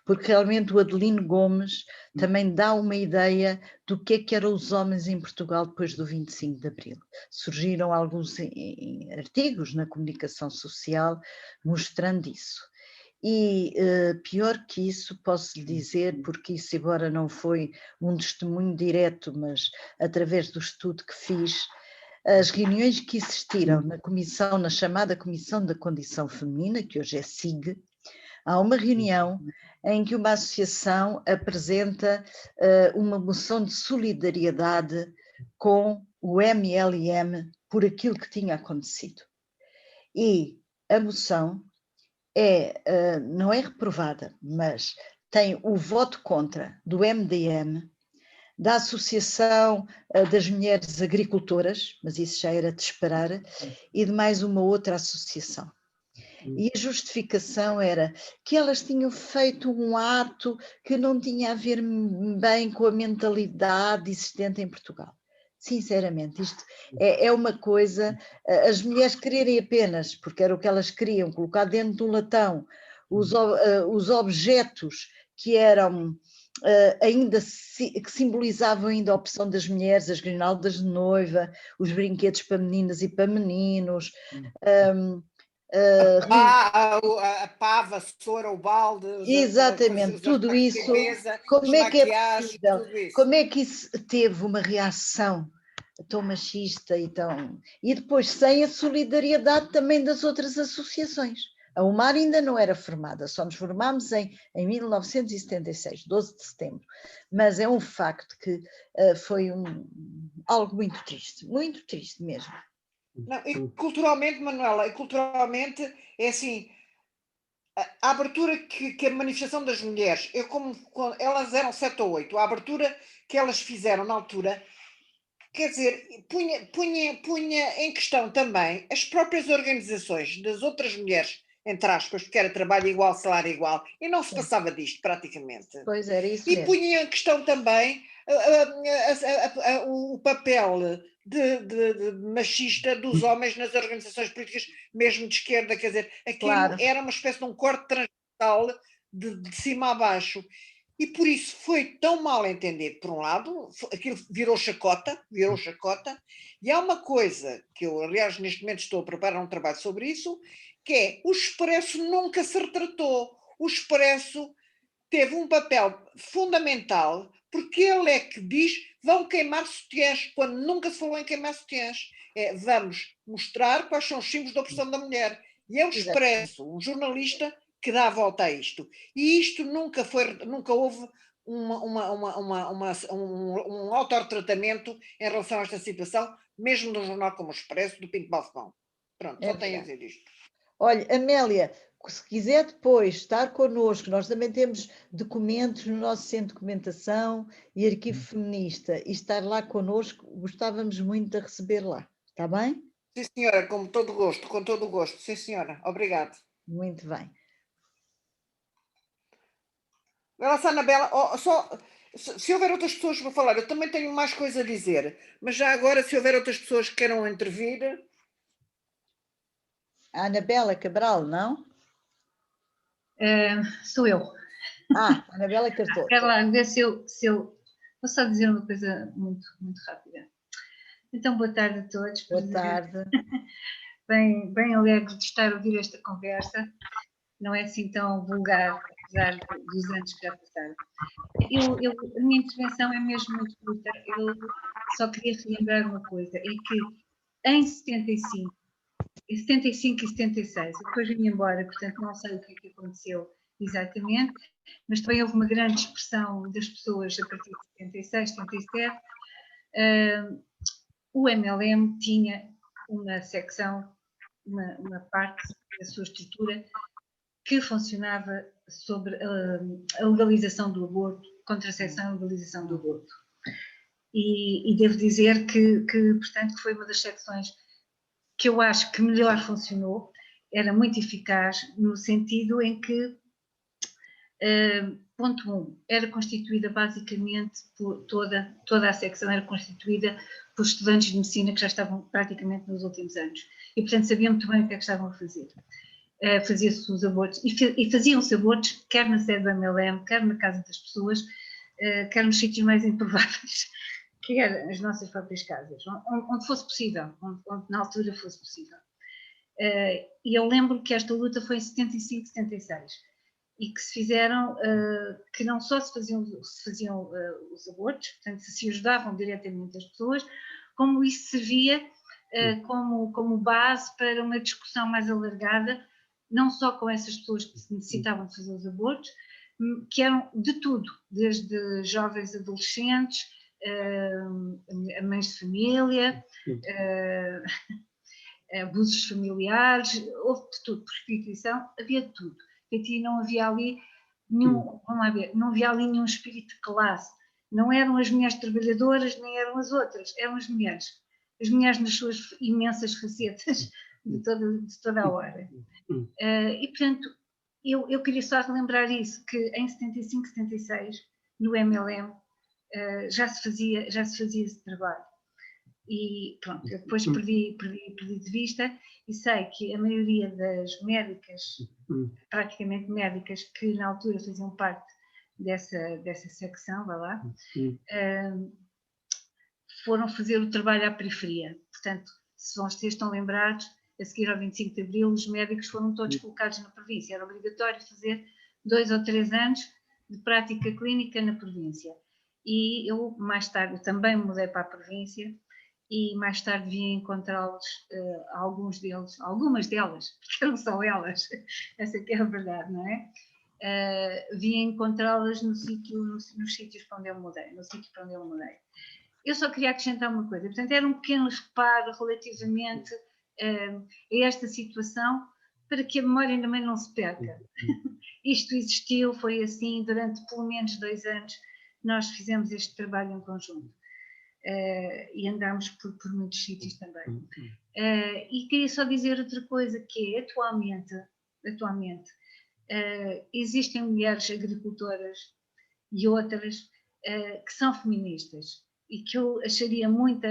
Porque realmente o Adelino Gomes também dá uma ideia do que eram os homens em Portugal depois do 25 de Abril. Surgiram alguns artigos na comunicação social mostrando isso. E pior que isso, posso lhe dizer, porque isso agora não foi um testemunho direto, mas através do estudo que fiz, as reuniões que existiram na comissão, na chamada Comissão da Condição Feminina, que hoje é SIG, há uma reunião em que uma associação apresenta uma moção de solidariedade com o MLM por aquilo que tinha acontecido. E a moção não é reprovada, mas tem o voto contra do MDM, da Associação das Mulheres Agricultoras, mas isso já era de esperar, e de mais uma outra associação. E a justificação era que elas tinham feito um ato que não tinha a ver bem com a mentalidade existente em Portugal. Sinceramente, isto é uma coisa, as mulheres quererem apenas, porque era o que elas queriam, colocar dentro de um latão os objetos que eram ainda que simbolizavam ainda a opção das mulheres, as grinaldas de noiva, os brinquedos para meninas e para meninos, a pá, a vassoura, o balde, exatamente, tudo isso, como é que é possível, como é que isso teve uma reação tão machista e depois sem a solidariedade também das outras associações. A UMAR ainda não era formada, só nos formámos em 1976, 12 de setembro, mas é um facto que foi algo muito triste mesmo. Não, e culturalmente, Manuela, culturalmente é assim, a abertura que a manifestação das mulheres, elas eram 7 ou 8, a abertura que elas fizeram na altura, quer dizer, punha em questão também as próprias organizações das outras mulheres, entre aspas, porque era trabalho igual, salário igual, e não se passava disto praticamente. Pois era isso e mesmo. punha em questão também o papel de machista dos homens nas organizações políticas, mesmo de esquerda, quer dizer, aquilo era uma espécie de um corte transversal de cima a baixo. E por isso foi tão mal entendido, por um lado, aquilo virou chacota, e há uma coisa que eu, aliás, neste momento estou a preparar um trabalho sobre isso, que é o Expresso nunca se retratou. O Expresso teve um papel fundamental, porque ele é que diz vão queimar sutiãs, quando nunca se falou em queimar sutiãs. Vamos mostrar quais são os símbolos da opressão da mulher. E é o Expresso, um jornalista, que dá a volta a isto. E isto nunca houve um autorretratamento em relação a esta situação, mesmo num jornal como o Expresso, do Pinto Balsemão. Pronto, só tenho a dizer isto. Olha, Amélia, se quiser depois estar connosco, nós também temos documentos no nosso centro de documentação e arquivo feminista, e estar lá connosco, gostávamos muito de receber lá, está bem? Sim, senhora, com todo o gosto, sim, senhora, obrigado. Muito bem. Nossa, Anabela, se houver outras pessoas para falar, eu também tenho mais coisa a dizer, mas já agora, se houver outras pessoas que queiram intervir... A Anabela Cabral, não? Sou eu. Anabela Cardoso. Quero lá ver se eu... Vou só dizer uma coisa muito, muito rápida. Então, boa tarde a todos. Boa tarde. Bem alegre de estar a ouvir esta conversa. Não é assim tão vulgar, apesar dos anos que já passaram. A minha intervenção é mesmo muito curta. Eu só queria relembrar uma coisa, é que em 75 e 76, depois vim embora, portanto não sei o que é que aconteceu exatamente, mas também houve uma grande expressão das pessoas a partir de 76, 77. O MLM tinha uma secção, uma parte da sua estrutura que funcionava sobre a legalização do aborto, contracepção e legalização do aborto. E devo dizer que, portanto, foi uma das secções que eu acho que melhor funcionou, era muito eficaz no sentido em que, ponto 1, era constituída basicamente por toda a secção era constituída por estudantes de medicina que já estavam praticamente nos últimos anos e, portanto, sabiam muito bem o que é que estavam a fazer. Fazia-se os abortos e faziam-se abortos quer na sede do MLM, quer na casa das pessoas, quer nos sítios mais improváveis, quer as nossas próprias casas, onde fosse possível, onde na altura fosse possível. E eu lembro que esta luta foi em 75, 76 e que se fizeram, que não só se faziam os abortos, portanto se ajudavam diretamente as pessoas, como isso servia como base para uma discussão mais alargada, não só com essas pessoas que necessitavam de fazer os abortos, que eram de tudo, desde jovens adolescentes, mães de família, abusos familiares, houve de tudo, prostituição, havia de tudo. E não havia ali nenhum, vamos lá ver, não havia ali nenhum espírito de classe. Não eram as mulheres trabalhadoras, nem eram as outras, eram as mulheres. As mulheres nas suas imensas facetas de toda a hora. E, portanto, eu queria só relembrar isso, que em 75, 76, no MLM, já se fazia esse trabalho. E pronto, eu depois perdi de vista e sei que a maioria das médicas, praticamente médicas, que na altura faziam parte dessa secção, vai lá, foram fazer o trabalho à periferia. Portanto, se vocês estão lembrados, a seguir ao 25 de Abril, os médicos foram todos colocados na província. Era obrigatório fazer 2 ou 3 anos de prática clínica na província. E eu, mais tarde, também me mudei para a província e mais tarde vim encontrá-los, algumas delas, porque eram só elas, essa que é a verdade, não é? Vim encontrá-las nos sítios para onde eu mudei, Eu só queria acrescentar uma coisa, portanto, era um pequeno reparo relativamente a esta situação, para que a memória também não se perca. Isto existiu, foi assim, durante pelo menos 2 anos, nós fizemos este trabalho em conjunto. E andámos por muitos sítios também. E queria só dizer outra coisa, que é, atualmente existem mulheres agricultoras e outras que são feministas e que eu acharia muito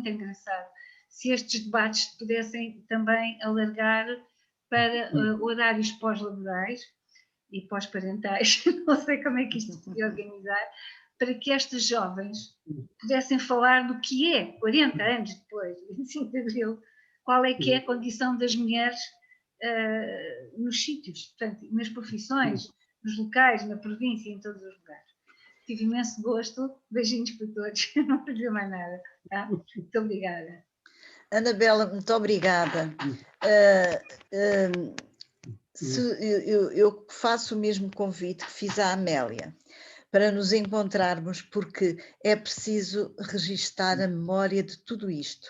engraçado se estes debates pudessem também alargar para horários pós-laborais e pós-parentais, não sei como é que isto se podia organizar, para que estas jovens pudessem falar do que é, 40 anos depois, 25 de Abril, qual é que é a condição das mulheres nos sítios, portanto, nas profissões, nos locais, na província, em todos os lugares. Tive imenso gosto, beijinhos para todos, não vou dizer mais nada, tá? Muito obrigada. Anabela, muito obrigada. Eu faço o mesmo convite que fiz à Amélia, para nos encontrarmos, porque é preciso registar a memória de tudo isto,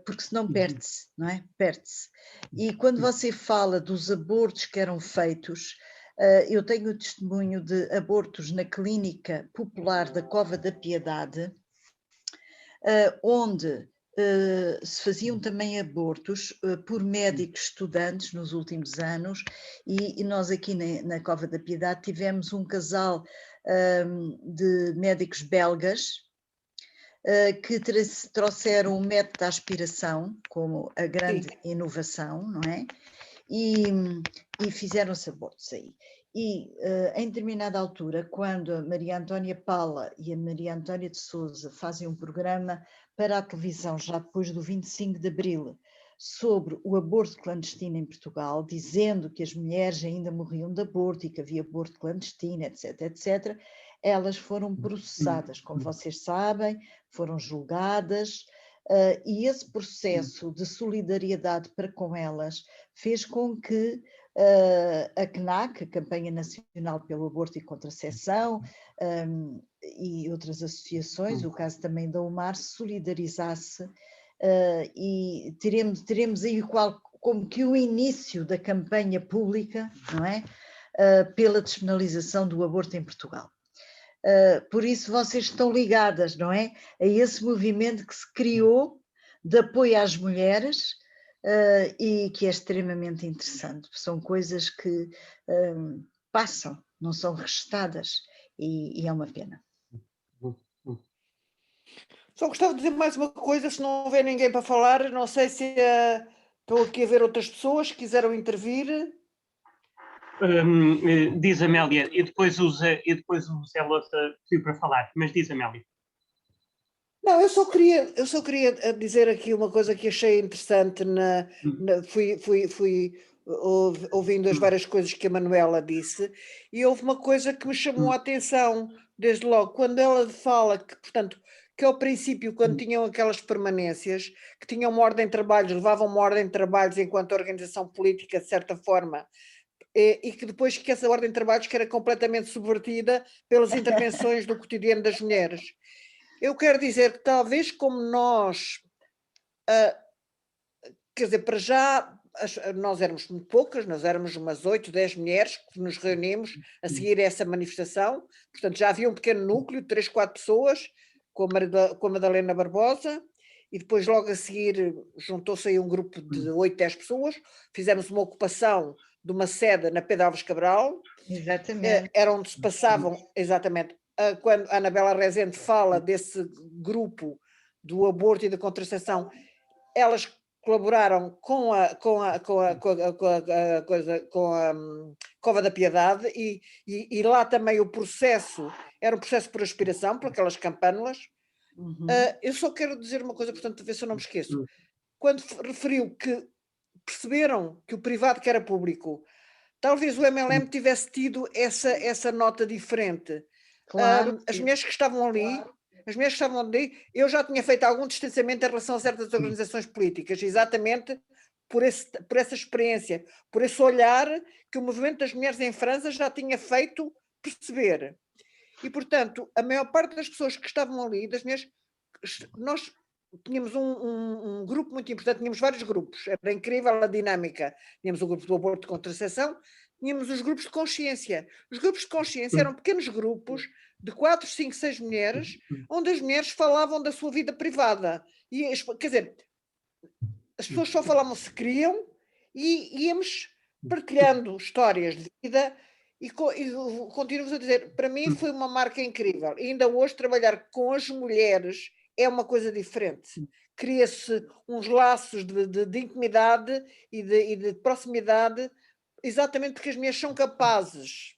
porque senão perde-se, não é? Perde-se. E quando você fala dos abortos que eram feitos, eu tenho o testemunho de abortos na Clínica Popular da Cova da Piedade, onde se faziam também abortos por médicos estudantes nos últimos anos, e nós aqui na Cova da Piedade tivemos um casal de médicos belgas que trouxeram o método da aspiração como a grande inovação, não é? E fizeram-se abortos aí. E em determinada altura, quando a Maria Antónia Paula e a Maria Antónia de Sousa fazem um programa para a televisão, já depois do 25 de Abril, sobre o aborto clandestino em Portugal, dizendo que as mulheres ainda morriam de aborto e que havia aborto clandestino, etc., etc., elas foram processadas, como vocês sabem, foram julgadas, e esse processo de solidariedade para com elas fez com que a CNAC, a Campanha Nacional pelo Aborto e Contracepção, e outras associações, o caso também da UMAR, solidarizasse, e teremos aí como que o início da campanha pública, não é? Pela despenalização do aborto em Portugal. Por isso vocês estão ligadas, não é? A esse movimento que se criou de apoio às mulheres, e que é extremamente interessante. São coisas que passam, não são regestadas, e é uma pena. Só gostava de dizer mais uma coisa, se não houver ninguém para falar, não sei se estou aqui a ver outras pessoas que quiseram intervir. Diz Amélia, e depois o Zé Louça pediu para falar, mas diz Amélia. Não, eu só queria dizer aqui uma coisa que achei interessante, fui ouvindo as várias coisas que a Manuela disse, e houve uma coisa que me chamou a atenção, desde logo, quando ela fala que, portanto, que ao princípio, quando tinham aquelas permanências, que tinham uma ordem de trabalhos, levavam uma ordem de trabalhos enquanto organização política, de certa forma, e que depois que essa ordem de trabalhos que era completamente subvertida pelas intervenções do cotidiano das mulheres. Eu quero dizer que talvez como nós, quer dizer, para já, nós éramos muito poucas, nós éramos umas 8, 10 mulheres que nos reunimos a seguir essa manifestação, portanto já havia um pequeno núcleo, 3, 4 pessoas, com a Madalena Barbosa, e depois logo a seguir juntou-se aí um grupo de 8, 10 pessoas, fizemos uma ocupação de uma sede na Pedro Álvares Cabral, exatamente. Era onde se passavam, exatamente, quando a Anabela Rezende fala desse grupo do aborto e da contracepção, elas colaboraram com a Cova da Piedade, e lá também o processo era um processo por aspiração, por aquelas campânulas. Eu só quero dizer uma coisa, portanto, a ver se eu não me esqueço. Quando referiu que perceberam que o privado que era público, talvez o MLM tivesse tido essa nota diferente. Claro. As mulheres que estavam ali, eu já tinha feito algum distanciamento em relação a certas organizações políticas, exatamente por essa experiência, por esse olhar que o movimento das mulheres em França já tinha feito perceber. E, portanto, a maior parte das pessoas que estavam ali, das mulheres, nós tínhamos um grupo muito importante, tínhamos vários grupos, era incrível a dinâmica. Tínhamos o grupo do aborto de contracepção, tínhamos os grupos de consciência. Os grupos de consciência eram pequenos grupos de 4, 5, 6 mulheres, onde as mulheres falavam da sua vida privada. E, quer dizer, as pessoas só falavam se queriam, e íamos partilhando histórias de vida, e continuo a dizer, para mim foi uma marca incrível. E ainda hoje trabalhar com as mulheres é uma coisa diferente. Cria-se uns laços de intimidade e de proximidade, exatamente porque as mulheres são capazes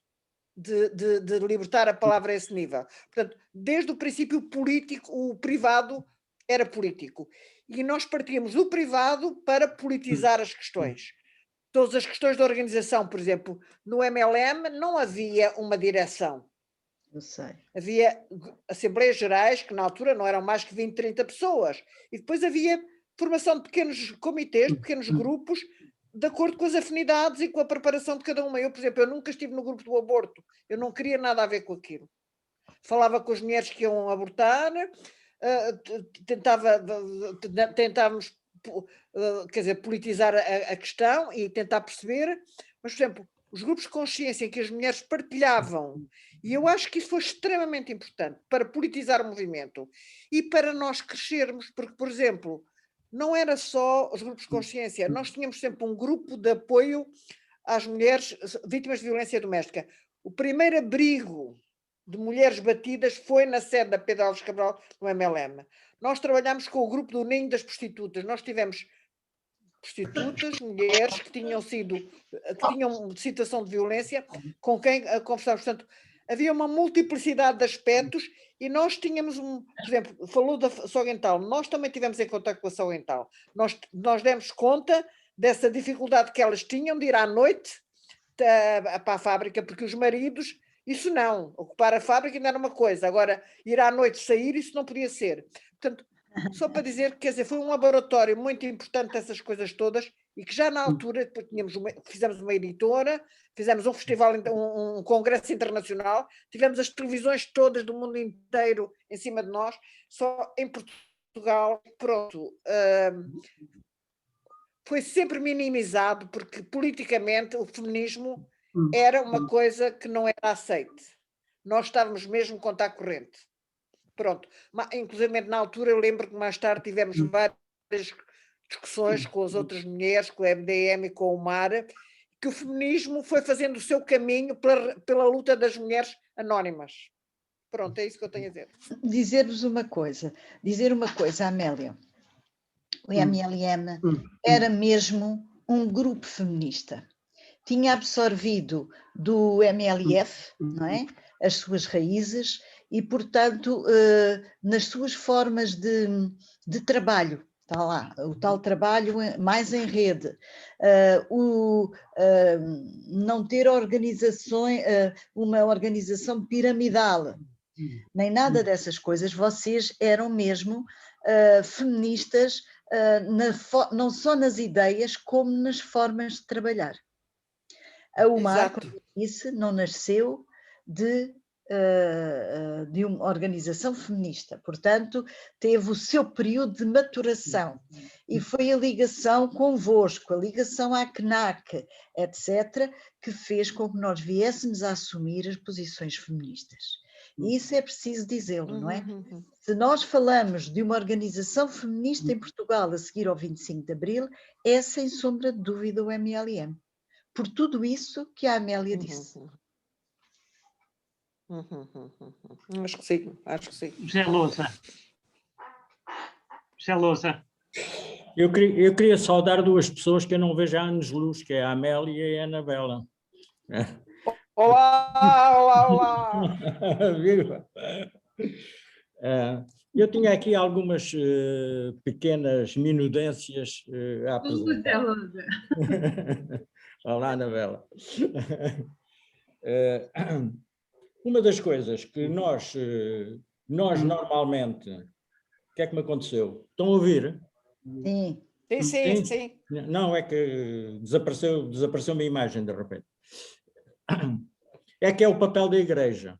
de libertar a palavra a esse nível. Portanto, desde o princípio político, o privado era político. E nós partíamos do privado para politizar as questões. Todas as questões da organização, por exemplo, no MLM não havia uma direção. Eu sei. Havia assembleias gerais, que na altura não eram mais que 20, 30 pessoas. E depois havia formação de pequenos comitês, de pequenos grupos, de acordo com as afinidades e com a preparação de cada uma. Eu, por exemplo, eu nunca estive no grupo do aborto. Eu não queria nada a ver com aquilo. Falava com as mulheres que iam abortar, tentávamos, quer dizer, politizar a questão e tentar perceber, mas, por exemplo, os grupos de consciência em que as mulheres partilhavam, e eu acho que isso foi extremamente importante para politizar o movimento e para nós crescermos, porque, por exemplo, não era só os grupos de consciência, nós tínhamos sempre um grupo de apoio às mulheres vítimas de violência doméstica. O primeiro abrigo de mulheres batidas foi na sede da Pedro Álvares Cabral, no MLM. Nós trabalhámos com o grupo do Ninho das Prostitutas. Nós tivemos prostitutas, mulheres que tinham situação de violência, com quem conversávamos. Portanto, havia uma multiplicidade de aspectos e nós tínhamos por exemplo, falou da Sogental, nós também tivemos em contato com a Sogental. Nós demos conta dessa dificuldade que elas tinham de ir à noite para a fábrica, porque os maridos, isso não, ocupar a fábrica ainda era uma coisa, agora ir à noite sair, isso não podia ser. Portanto, só para dizer que, quer dizer, foi um laboratório muito importante dessas coisas todas, e que já na altura depois fizemos uma editora, fizemos um festival, um congresso internacional, tivemos as televisões todas do mundo inteiro em cima de nós, só em Portugal, pronto, foi sempre minimizado, porque politicamente o feminismo era uma coisa que não era aceite. Nós estávamos mesmo contra a corrente. Pronto. Inclusive, na altura, eu lembro que mais tarde tivemos várias discussões com as outras mulheres, com o MDM e com o MAR, que o feminismo foi fazendo o seu caminho pela luta das mulheres anónimas. Pronto, é isso que eu tenho a dizer. Dizer uma coisa, Amélia. O MLM era mesmo um grupo feminista. Tinha absorvido do MLF, não é? As suas raízes e, portanto, nas suas formas de trabalho, está lá, o tal trabalho mais em rede, não ter organizações, uma organização piramidal, nem nada dessas coisas. Vocês eram mesmo feministas, não só nas ideias, como nas formas de trabalhar. A UMAR, como eu disse, não nasceu de uma organização feminista, portanto, teve o seu período de maturação e foi a ligação convosco, a ligação à CNAC, etc., que fez com que nós viéssemos a assumir as posições feministas. E isso é preciso dizê-lo, não é? Se nós falamos de uma organização feminista em Portugal a seguir ao 25 de Abril, é sem sombra de dúvida o MLM. Por tudo isso que a Amélia disse. Acho que sim, acho que sim. José Lousa. Eu queria saudar duas pessoas que eu não vejo há anos-luz, que é a Amélia e a Anabela. Olá! Viva! Eu tinha aqui algumas pequenas minudências a apresentar. Olá, Anabela. Uma das coisas que nós normalmente... O que é que me aconteceu? Estão a ouvir? Sim. Não, é que desapareceu uma imagem de repente. É que é o papel da Igreja.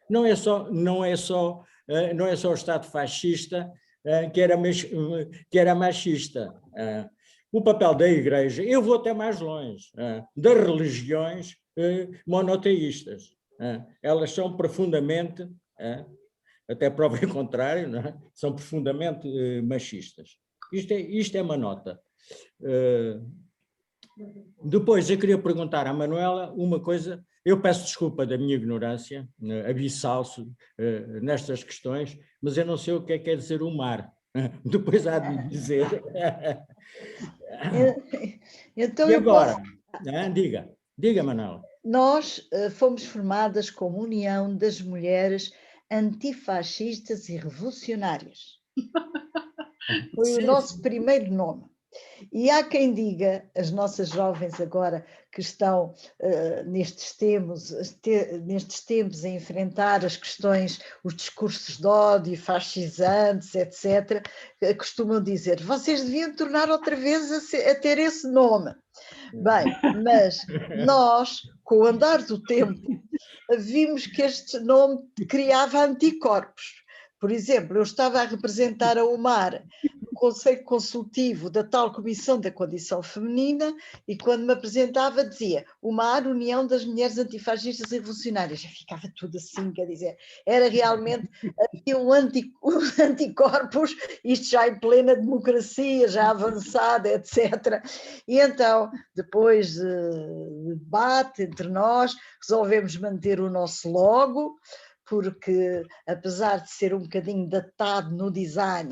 Não é só o Estado fascista que era machista. O papel da Igreja, eu vou até mais longe, das religiões monoteístas. Elas são profundamente, até prova em contrário, não é? São profundamente machistas. Isto é uma nota. Depois eu queria perguntar à Manuela uma coisa. Eu peço desculpa da minha ignorância abissal nestas questões, mas eu não sei o que quer dizer o mar. Depois há de dizer. Então, e agora? Diga, Manuela. Nós fomos formadas como União das Mulheres Antifascistas e Revolucionárias. Foi o nosso primeiro nome. E há quem diga, as nossas jovens agora que estão nestes tempos a enfrentar as questões, os discursos de ódio, fascisantes, etc., costumam dizer, vocês deviam tornar outra vez a ter esse nome. Bem, mas nós, com o andar do tempo, vimos que este nome criava anticorpos. Por exemplo, eu estava a representar a UMAR no Conselho Consultivo da tal Comissão da Condição Feminina e quando me apresentava dizia UMAR, União das Mulheres Antifascistas e Revolucionárias. Já ficava tudo assim, quer dizer, era realmente, havia um anticorpos, isto já em plena democracia, já avançada, etc. E então, depois de debate entre nós, resolvemos manter o nosso logo, porque apesar de ser um bocadinho datado no design,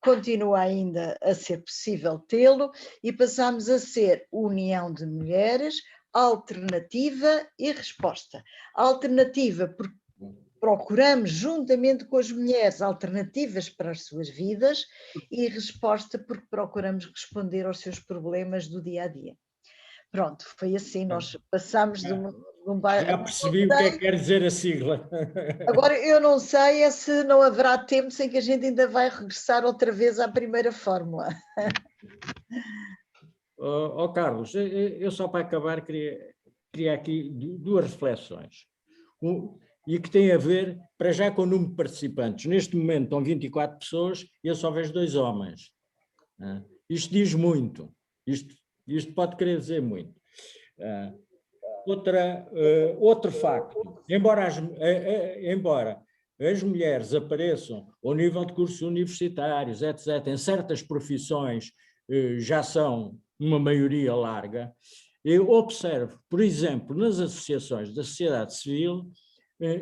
continua ainda a ser possível tê-lo e passamos a ser União de Mulheres, Alternativa e Resposta. Alternativa porque procuramos juntamente com as mulheres alternativas para as suas vidas e resposta porque procuramos responder aos seus problemas do dia a dia. Pronto, foi assim, nós passamos de um bairro... Já percebi o que é que quer dizer a sigla. Agora, eu não sei se não haverá tempos em que a gente ainda vai regressar outra vez à primeira fórmula. Carlos, eu só para acabar queria aqui duas reflexões. E que tem a ver, para já, com o número de participantes. Neste momento estão 24 pessoas e eu só vejo 2 homens. Isto diz muito. Isto pode querer dizer muito. Outro facto. Embora as mulheres apareçam ao nível de cursos universitários, etc., em certas profissões já são uma maioria larga, eu observo, por exemplo, nas associações da sociedade civil,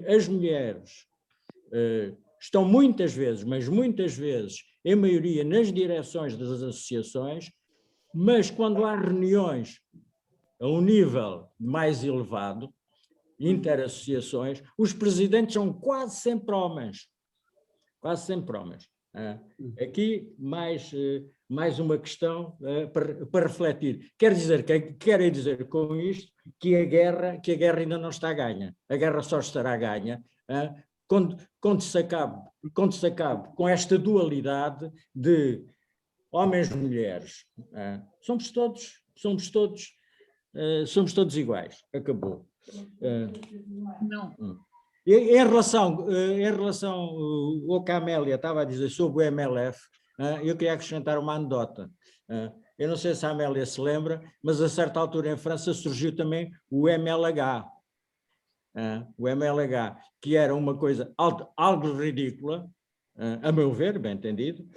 as mulheres estão muitas vezes, mas muitas vezes, em maioria, nas direções das associações, mas quando há reuniões a um nível mais elevado, interassociações, os presidentes são quase sempre homens. Quase sempre homens. Aqui, mais uma questão para refletir. Quero dizer com isto que a guerra ainda não está ganha. A guerra só estará ganha quando se acabe com esta dualidade de homens e mulheres. Somos todos iguais. Acabou. Não. Em relação ao que a Amélia estava a dizer sobre o MLF, eu queria acrescentar uma anedota. Eu não sei se a Amélia se lembra, mas a certa altura em França surgiu também o MLH. O MLH, que era uma coisa algo ridícula, a meu ver, bem entendido,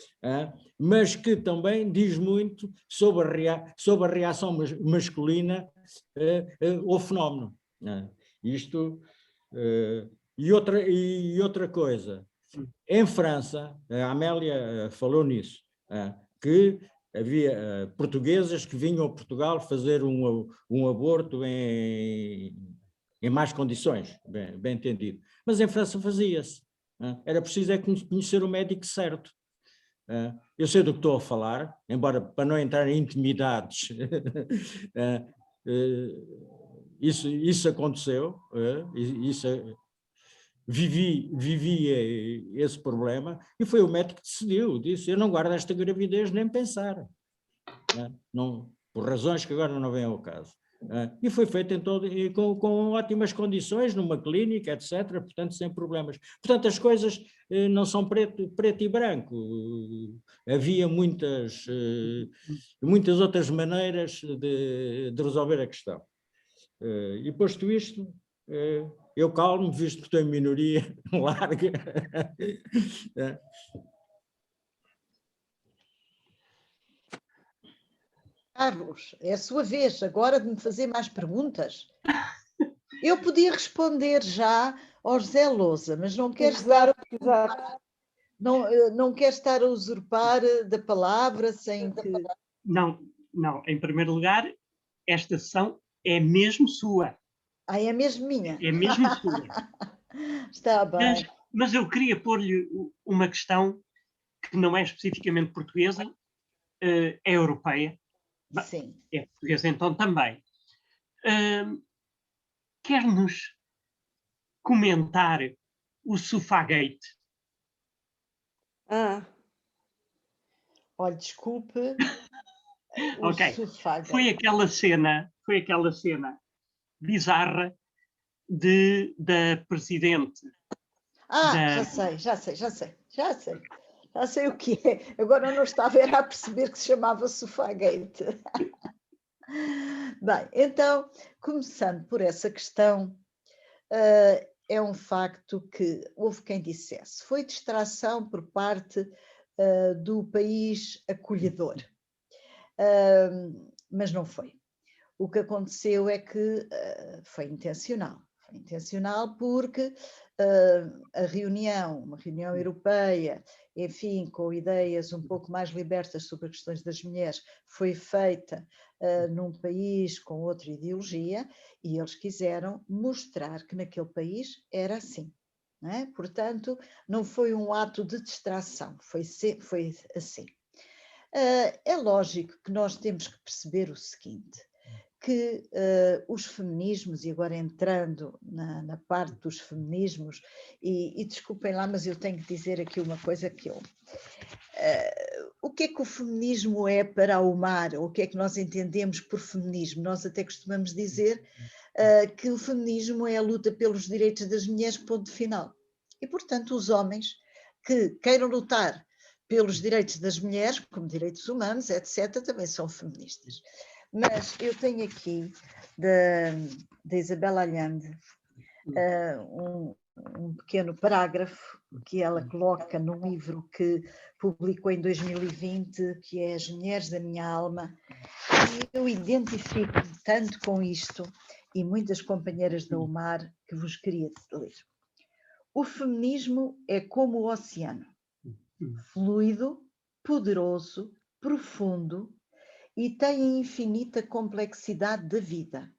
mas que também diz muito sobre a reação masculina ao fenómeno. Isto... E outra coisa, em França, a Amélia falou nisso, que havia portuguesas que vinham a Portugal fazer um aborto em más condições, bem entendido. Mas em França fazia-se. Era preciso conhecer o médico certo. Eu sei do que estou a falar, embora para não entrar em intimidades, isso aconteceu, vivi esse problema e foi o médico que decidiu, disse, eu não guardo esta gravidez nem pensar, não, por razões que agora não vêm ao caso. E foi feito com ótimas condições, numa clínica, etc., portanto, sem problemas. Portanto, as coisas não são preto e branco. Havia muitas outras maneiras de resolver a questão. E posto isto, eu calmo, visto que estou em minoria larga. Carlos, é a sua vez agora de me fazer mais perguntas. Eu podia responder já ao José Lousa, mas não quero estar a usurpar da palavra sem que... Não, em primeiro lugar, esta sessão é mesmo sua. É mesmo minha? É mesmo sua. Está bem. Mas eu queria pôr-lhe uma questão que não é especificamente portuguesa, é europeia. Sim. É portuguesa então também. Quer-nos comentar o Sofagate? Olha, desculpe. Ok. Sofagate. Foi aquela cena bizarra da presidente. Já sei o que é. Agora não estava a perceber que se chamava Sofagate. Bem, então, começando por essa questão, é um facto que houve quem dissesse, foi distração por parte do país acolhedor, mas não foi. O que aconteceu é que foi intencional. Foi intencional porque uma reunião europeia, enfim, com ideias um pouco mais libertas sobre as questões das mulheres, foi feita num país com outra ideologia e eles quiseram mostrar que naquele país era assim. Não é? Portanto, não foi um ato de distração, foi assim. É lógico que nós temos que perceber o seguinte, que os feminismos, e agora entrando na parte dos feminismos, e desculpem lá, mas eu tenho que dizer aqui uma coisa que o que é que o feminismo é para a UMAR, ou o que é que nós entendemos por feminismo? Nós até costumamos dizer que o feminismo é a luta pelos direitos das mulheres, ponto final. E, portanto, os homens que queiram lutar pelos direitos das mulheres, como direitos humanos, etc., também são feministas. Mas eu tenho aqui, da Isabela Allende, um pequeno parágrafo que ela coloca no livro que publicou em 2020, que é As Mulheres da Minha Alma, e eu identifico-me tanto com isto, e muitas companheiras da UMAR, que vos queria ler. O feminismo é como o oceano, fluido, poderoso, profundo, e tem a infinita complexidade da vida.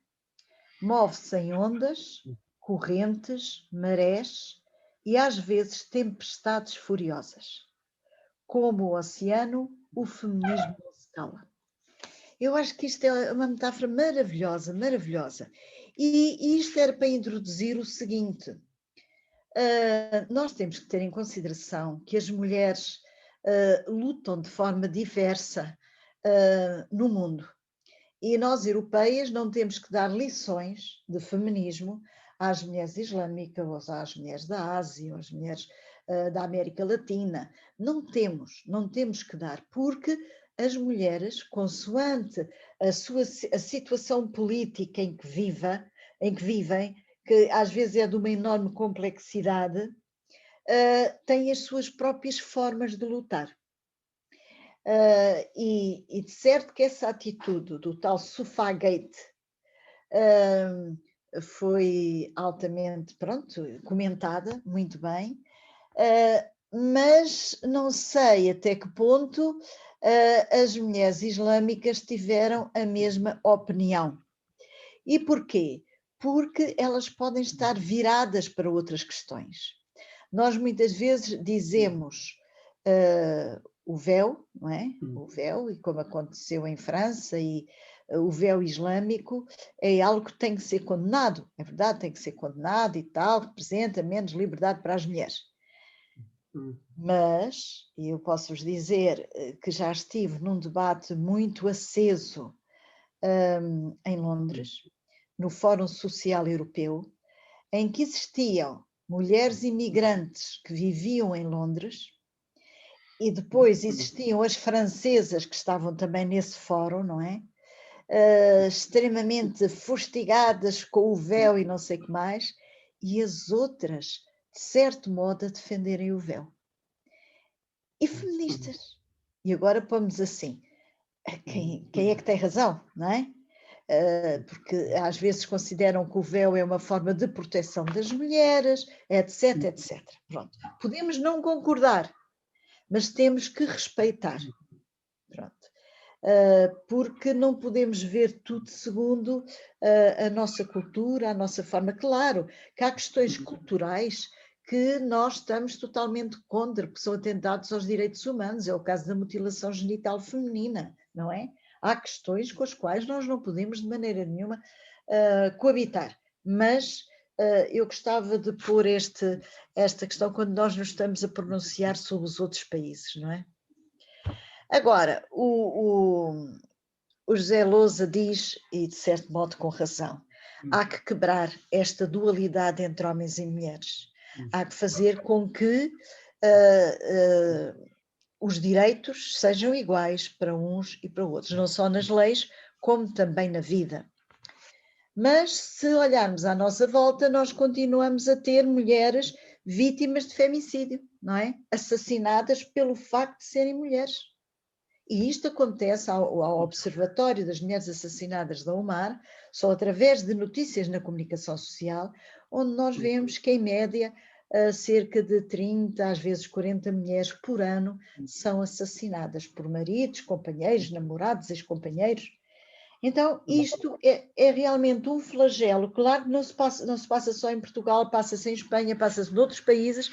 Move-se em ondas, correntes, marés e às vezes tempestades furiosas. Como o oceano, o feminismo não se cala. Eu acho que isto é uma metáfora maravilhosa, maravilhosa. E isto era para introduzir o seguinte: nós temos que ter em consideração que as mulheres lutam de forma diversa no mundo. E nós, europeias, não temos que dar lições de feminismo às mulheres islâmicas, ou às mulheres da Ásia, ou às mulheres da América Latina. Não temos que dar, porque as mulheres, consoante a situação política em que vivem, que às vezes é de uma enorme complexidade, têm as suas próprias formas de lutar. E de certo que essa atitude do tal Sofagate foi altamente, comentada, muito bem, mas não sei até que ponto as mulheres islâmicas tiveram a mesma opinião. E porquê? Porque elas podem estar viradas para outras questões. Nós muitas vezes dizemos o véu, não é? O véu, e como aconteceu em França, e o véu islâmico é algo que tem que ser condenado, é verdade, tem que ser condenado e tal, representa menos liberdade para as mulheres. Mas, e eu posso-vos dizer que já estive num debate muito aceso em Londres, no Fórum Social Europeu, em que existiam mulheres imigrantes que viviam em Londres, e depois existiam as francesas que estavam também nesse fórum, não é? Extremamente fustigadas com o véu e não sei o que mais, e as outras, de certo modo, a defenderem o véu. E feministas. E agora pomos assim, quem é que tem razão, não é? Porque às vezes consideram que o véu é uma forma de proteção das mulheres, etc, etc. Pronto. Podemos não concordar, mas temos que respeitar. Pronto. Porque não podemos ver tudo segundo a nossa cultura, a nossa forma. Claro que há questões culturais que nós estamos totalmente contra, porque são atentados aos direitos humanos, é o caso da mutilação genital feminina, não é? Há questões com as quais nós não podemos de maneira nenhuma coabitar, mas eu gostava de pôr esta questão quando nós nos estamos a pronunciar sobre os outros países, não é? Agora, o José Lousa diz, e de certo modo com razão, há que quebrar esta dualidade entre homens e mulheres. Há que fazer com que os direitos sejam iguais para uns e para outros, não só nas leis, como também na vida. Mas, se olharmos à nossa volta, nós continuamos a ter mulheres vítimas de femicídio, não é? Assassinadas pelo facto de serem mulheres. E isto acontece ao Observatório das Mulheres Assassinadas da UMAR, só através de notícias na comunicação social, onde nós vemos que, em média, cerca de 30, às vezes 40 mulheres por ano são assassinadas por maridos, companheiros, namorados, ex-companheiros. Então, isto é realmente um flagelo. Claro que não se passa só em Portugal, passa-se em Espanha, passa-se noutros países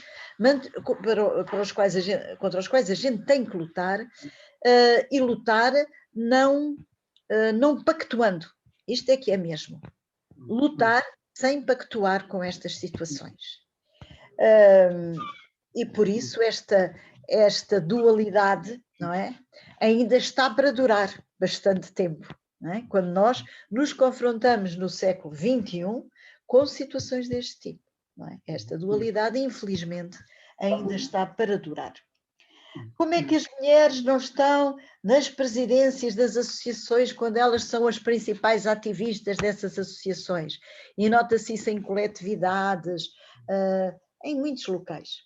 contra os quais a gente tem que lutar, e lutar não pactuando. Isto é que é mesmo. Lutar sem pactuar com estas situações. E por isso esta dualidade não é? Ainda está para durar bastante tempo, não é? Quando nós nos confrontamos no século XXI com situações deste tipo, não é? Esta dualidade, infelizmente, ainda está para durar. Como é que as mulheres não estão nas presidências das associações quando elas são as principais ativistas dessas associações? E nota-se isso em coletividades, em muitos locais.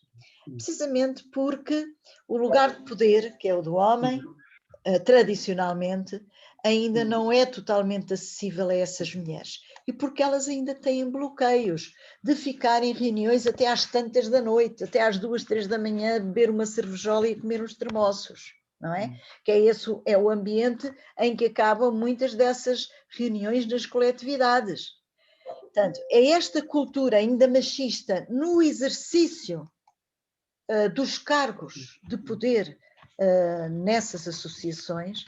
Precisamente porque o lugar de poder, que é o do homem, tradicionalmente, ainda não é totalmente acessível a essas mulheres. E porque elas ainda têm bloqueios de ficar em reuniões até às tantas da noite, até às 2, 3 da manhã, beber uma cervejola e comer uns termossos, não é? Que é esse é o ambiente em que acabam muitas dessas reuniões nas coletividades. Portanto, é esta cultura ainda machista no exercício dos cargos de poder nessas associações,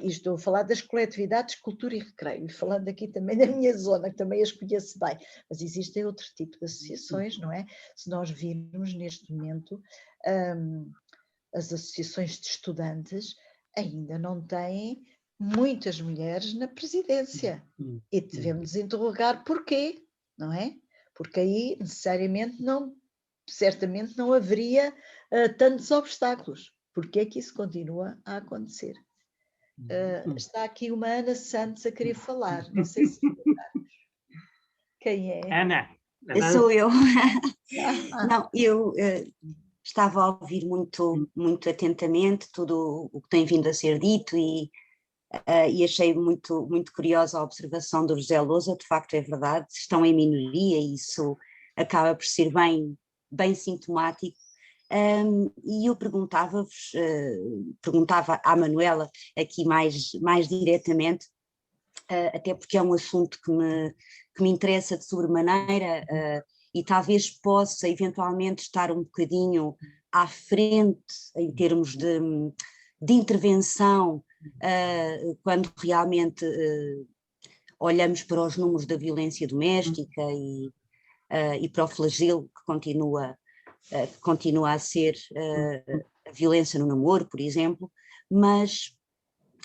e estou a falar das coletividades Cultura e Recreio, e falando aqui também da minha zona, que também as conheço bem, mas existem outro tipo de associações, não é? Se nós virmos neste momento, as associações de estudantes ainda não têm muitas mulheres na presidência, e devemos interrogar porquê, não é? Porque aí necessariamente certamente não haveria tantos obstáculos. Porquê é que isso continua a acontecer? Está aqui uma Ana Santos a querer falar, não sei se... Quem é? Ana. Sou eu. Não, eu estava a ouvir muito atentamente tudo o que tem vindo a ser dito e achei muito curiosa a observação do José Lousa. De facto é verdade, estão em minoria e isso acaba por ser bem sintomático. E eu perguntava à Manuela aqui mais diretamente, até porque é um assunto que me interessa de sobremaneira, e talvez possa eventualmente estar um bocadinho à frente em termos de intervenção, quando realmente olhamos para os números da violência doméstica e para o flagelo que continua a ser a violência no namoro, por exemplo, mas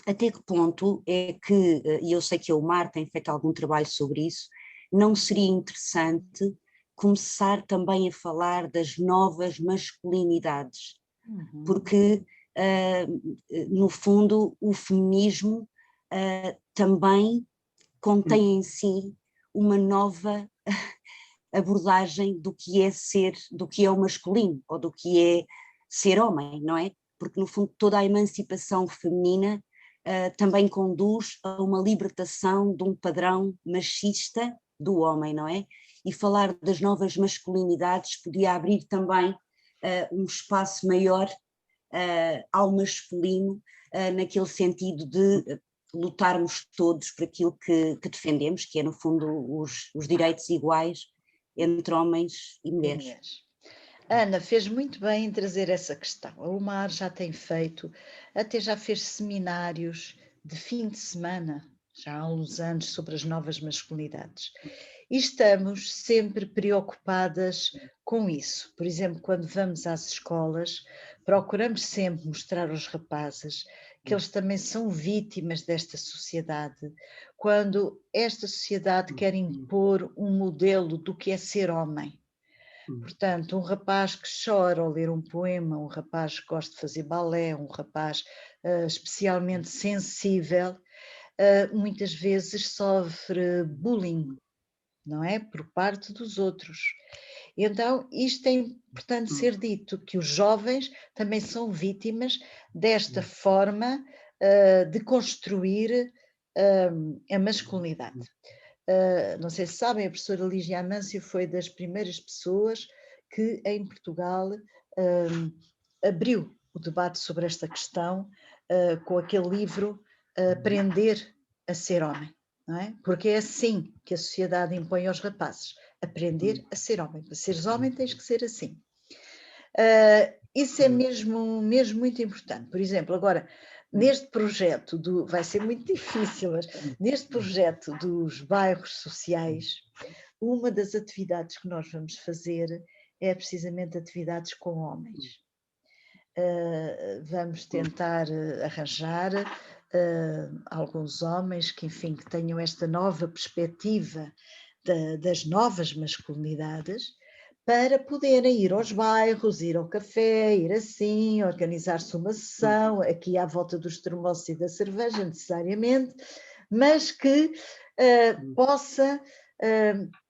até que ponto é que, e eu sei que a UMAR tem feito algum trabalho sobre isso, não seria interessante começar também a falar das novas masculinidades, porque no fundo o feminismo também contém em si uma nova abordagem do que é o masculino, ou do que é ser homem, não é? Porque no fundo toda a emancipação feminina também conduz a uma libertação de um padrão machista do homem, não é? E falar das novas masculinidades podia abrir também um espaço maior ao masculino, naquele sentido de lutarmos todos por aquilo que defendemos, que é no fundo os direitos iguais entre homens e mulheres. Ana fez muito bem em trazer essa questão. A UMAR já tem feito, até já fez seminários de fim de semana, já há uns anos, sobre as novas masculinidades. E estamos sempre preocupadas com isso. Por exemplo, quando vamos às escolas, procuramos sempre mostrar aos rapazes que eles também são vítimas desta sociedade, quando esta sociedade quer impor um modelo do que é ser homem. Portanto, um rapaz que chora ao ler um poema, um rapaz que gosta de fazer balé, um rapaz especialmente sensível, muitas vezes sofre bullying, não é? Por parte dos outros. Então, isto é importante ser dito, que os jovens também são vítimas desta forma de construir a masculinidade. Não sei se sabem, a professora Lígia Amâncio foi das primeiras pessoas que em Portugal abriu o debate sobre esta questão com aquele livro Aprender a Ser Homem, não é? Porque é assim que a sociedade impõe aos rapazes, aprender a ser homem. Para seres homem tens que ser assim. Isso é mesmo muito importante. Por exemplo, agora, neste projeto, vai ser muito difícil, mas neste projeto dos bairros sociais, uma das atividades que nós vamos fazer é precisamente atividades com homens. vamos tentar arranjar alguns homens que, enfim, que tenham esta nova perspectiva das novas masculinidades, para poderem ir aos bairros, ir ao café, ir assim, organizar-se uma sessão, aqui à volta dos termossos e da cerveja, necessariamente, mas que possa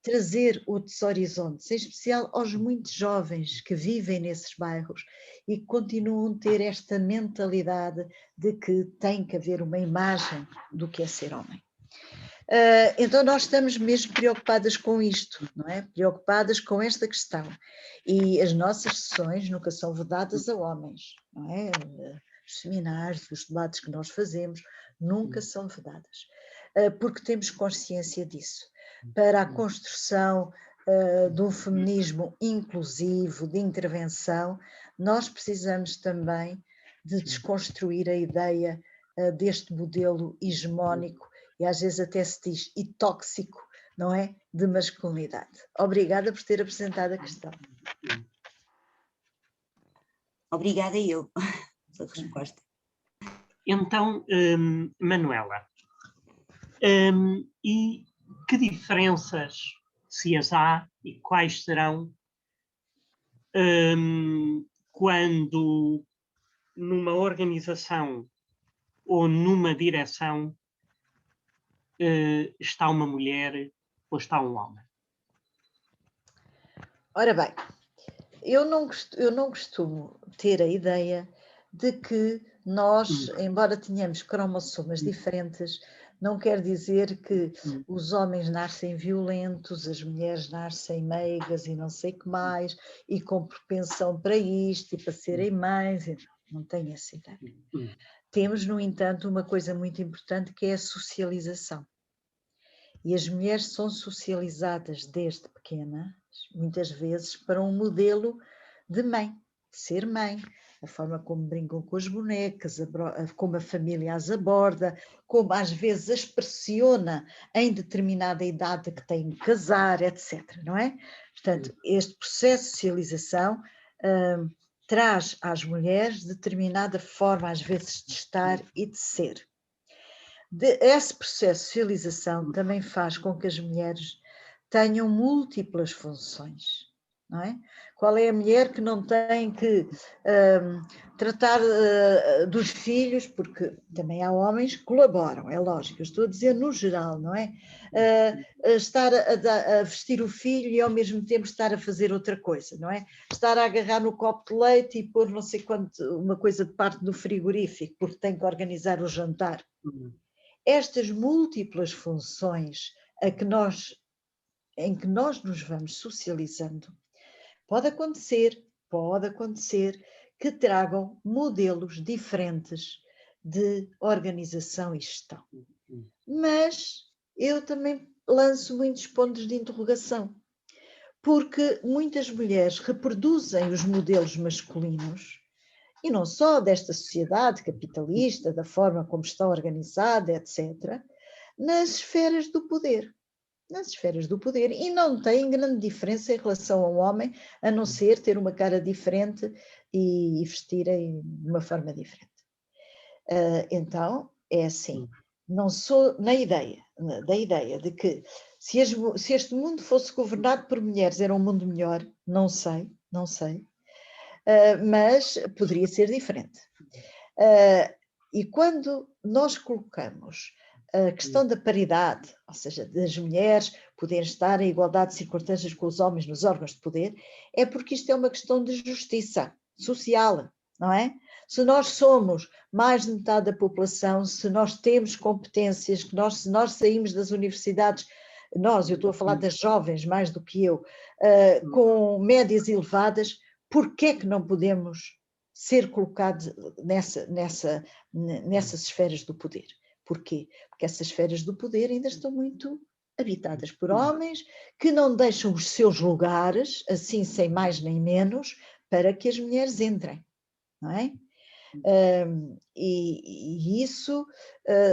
trazer outros horizontes, em especial aos muito jovens que vivem nesses bairros e que continuam a ter esta mentalidade de que tem que haver uma imagem do que é ser homem. Então nós estamos mesmo preocupadas com isto, não é? Preocupadas com esta questão. E as nossas sessões nunca são vedadas a homens, não é? Os seminários, os debates que nós fazemos nunca são vedadas, porque temos consciência disso. Para a construção de um feminismo inclusivo, de intervenção, nós precisamos também de desconstruir a ideia deste modelo hegemónico e às vezes até se diz e tóxico, não é? De masculinidade. Obrigada por ter apresentado a questão. Obrigada eu pela resposta. Então, Manuela, e que diferenças, se as há, e quais serão, quando numa organização ou numa direção está uma mulher ou está um homem? Ora bem, eu não costumo ter a ideia de que nós, embora tenhamos cromossomas diferentes, não quer dizer que os homens nascem violentos, as mulheres nascem meigas e não sei o que mais, e com propensão para isto e para serem mães, não tenho essa ideia. Temos, no entanto, uma coisa muito importante que é a socialização. E as mulheres são socializadas desde pequenas, muitas vezes, para um modelo de mãe, de ser mãe, a forma como brincam com as bonecas, como a família as aborda, como às vezes as pressiona em determinada idade que têm que casar, etc. Não é? Portanto, este processo de socialização traz às mulheres determinada forma, às vezes, de estar e de ser. Esse processo de socialização também faz com que as mulheres tenham múltiplas funções, não é? Qual é a mulher que não tem que tratar dos filhos, porque também há homens que colaboram, é lógico, eu estou a dizer no geral, não é? Estar a vestir o filho e ao mesmo tempo estar a fazer outra coisa, não é? Estar a agarrar no copo de leite e pôr não sei quanto, uma coisa de parte do frigorífico, porque tem que organizar o jantar. Estas múltiplas funções em que nós nos vamos socializando, pode acontecer que tragam modelos diferentes de organização e gestão. Mas eu também lanço muitos pontos de interrogação, porque muitas mulheres reproduzem os modelos masculinos, e não só desta sociedade capitalista, da forma como está organizada, etc., nas esferas do poder. Nas esferas do poder. E não tem grande diferença em relação ao homem, a não ser ter uma cara diferente e vestirem de uma forma diferente. Então, é assim, não sou da ideia de que se este mundo fosse governado por mulheres era um mundo melhor, não sei. Mas poderia ser diferente. E quando nós colocamos a questão da paridade, ou seja, das mulheres poderem estar em igualdade de circunstâncias com os homens nos órgãos de poder, é porque isto é uma questão de justiça social, não é? Se nós somos mais de metade da população, se nós temos competências, se nós saímos das universidades, eu estou a falar das jovens mais do que eu, com médias elevadas, por que é que não podemos ser colocados nessas esferas do poder? Porquê? Porque essas esferas do poder ainda estão muito habitadas por homens que não deixam os seus lugares, assim sem mais nem menos, para que as mulheres entrem, não é? E isso,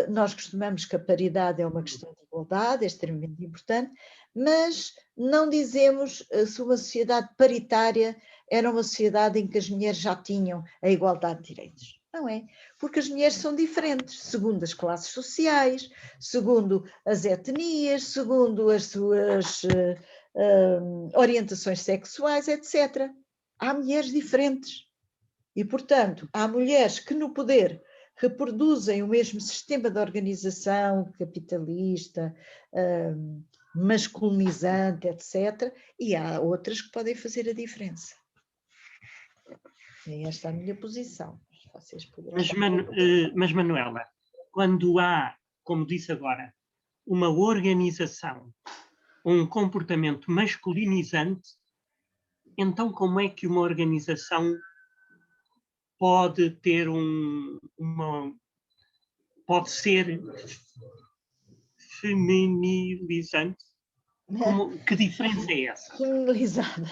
nós costumamos que a paridade é uma questão de igualdade, é extremamente importante, mas não dizemos se uma sociedade paritária era uma sociedade em que as mulheres já tinham a igualdade de direitos. Não é? Porque as mulheres são diferentes, segundo as classes sociais, segundo as etnias, segundo as suas orientações sexuais, etc. Há mulheres diferentes. E, portanto, há mulheres que no poder reproduzem o mesmo sistema de organização capitalista, masculinizante, etc. E há outras que podem fazer a diferença. E esta é a minha posição. Vocês poderão... Mas, Manuela, quando há, como disse agora, uma organização, um comportamento masculinizante, então como é que uma organização pode ter pode ser feminilizante? Que diferença é essa? Feminilizada.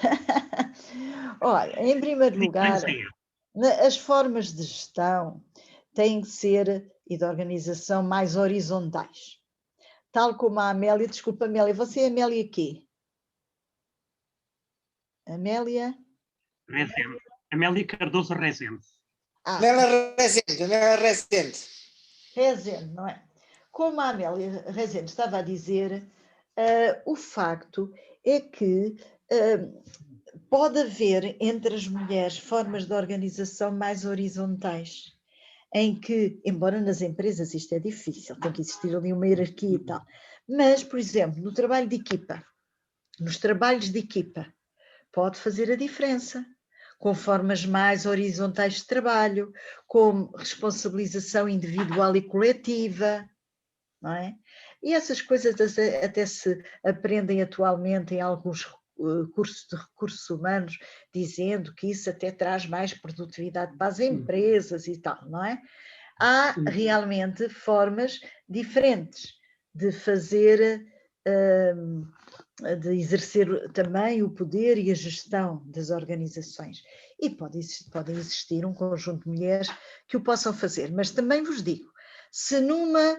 Olha, em primeiro lugar, as formas de gestão têm que ser e de organização mais horizontais. Tal como a Amélia, desculpa Amélia, você é Amélia quê? Amélia? Rezende. Amélia Cardoso Rezende. Amélia Rezende. Rezende, não é? Como a Amélia Rezende estava a dizer, o facto é que pode haver entre as mulheres formas de organização mais horizontais, em que, embora nas empresas isto é difícil, tem que existir ali uma hierarquia e tal, mas, por exemplo, no trabalho de equipa, nos trabalhos de equipa, pode fazer a diferença, com formas mais horizontais de trabalho, com responsabilização individual e coletiva, não é? E essas coisas até se aprendem atualmente em alguns cursos de recursos humanos, dizendo que isso até traz mais produtividade para as empresas e tal, não é? Há realmente formas diferentes de fazer, de exercer também o poder e a gestão das organizações. E podem existir um conjunto de mulheres que o possam fazer, mas também vos digo, se numa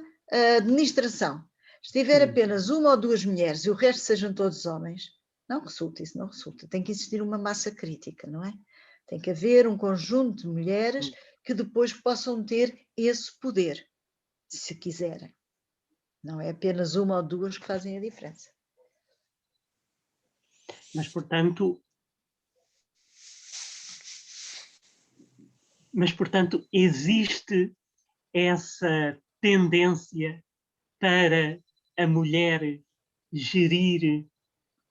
administração estiver apenas uma ou duas mulheres e o resto sejam todos homens, não resulta, isso não resulta. Tem que existir uma massa crítica, não é? Tem que haver um conjunto de mulheres que depois possam ter esse poder, se quiserem. Não é apenas uma ou duas que fazem a diferença. Mas, portanto, existe essa tendência para a mulher gerir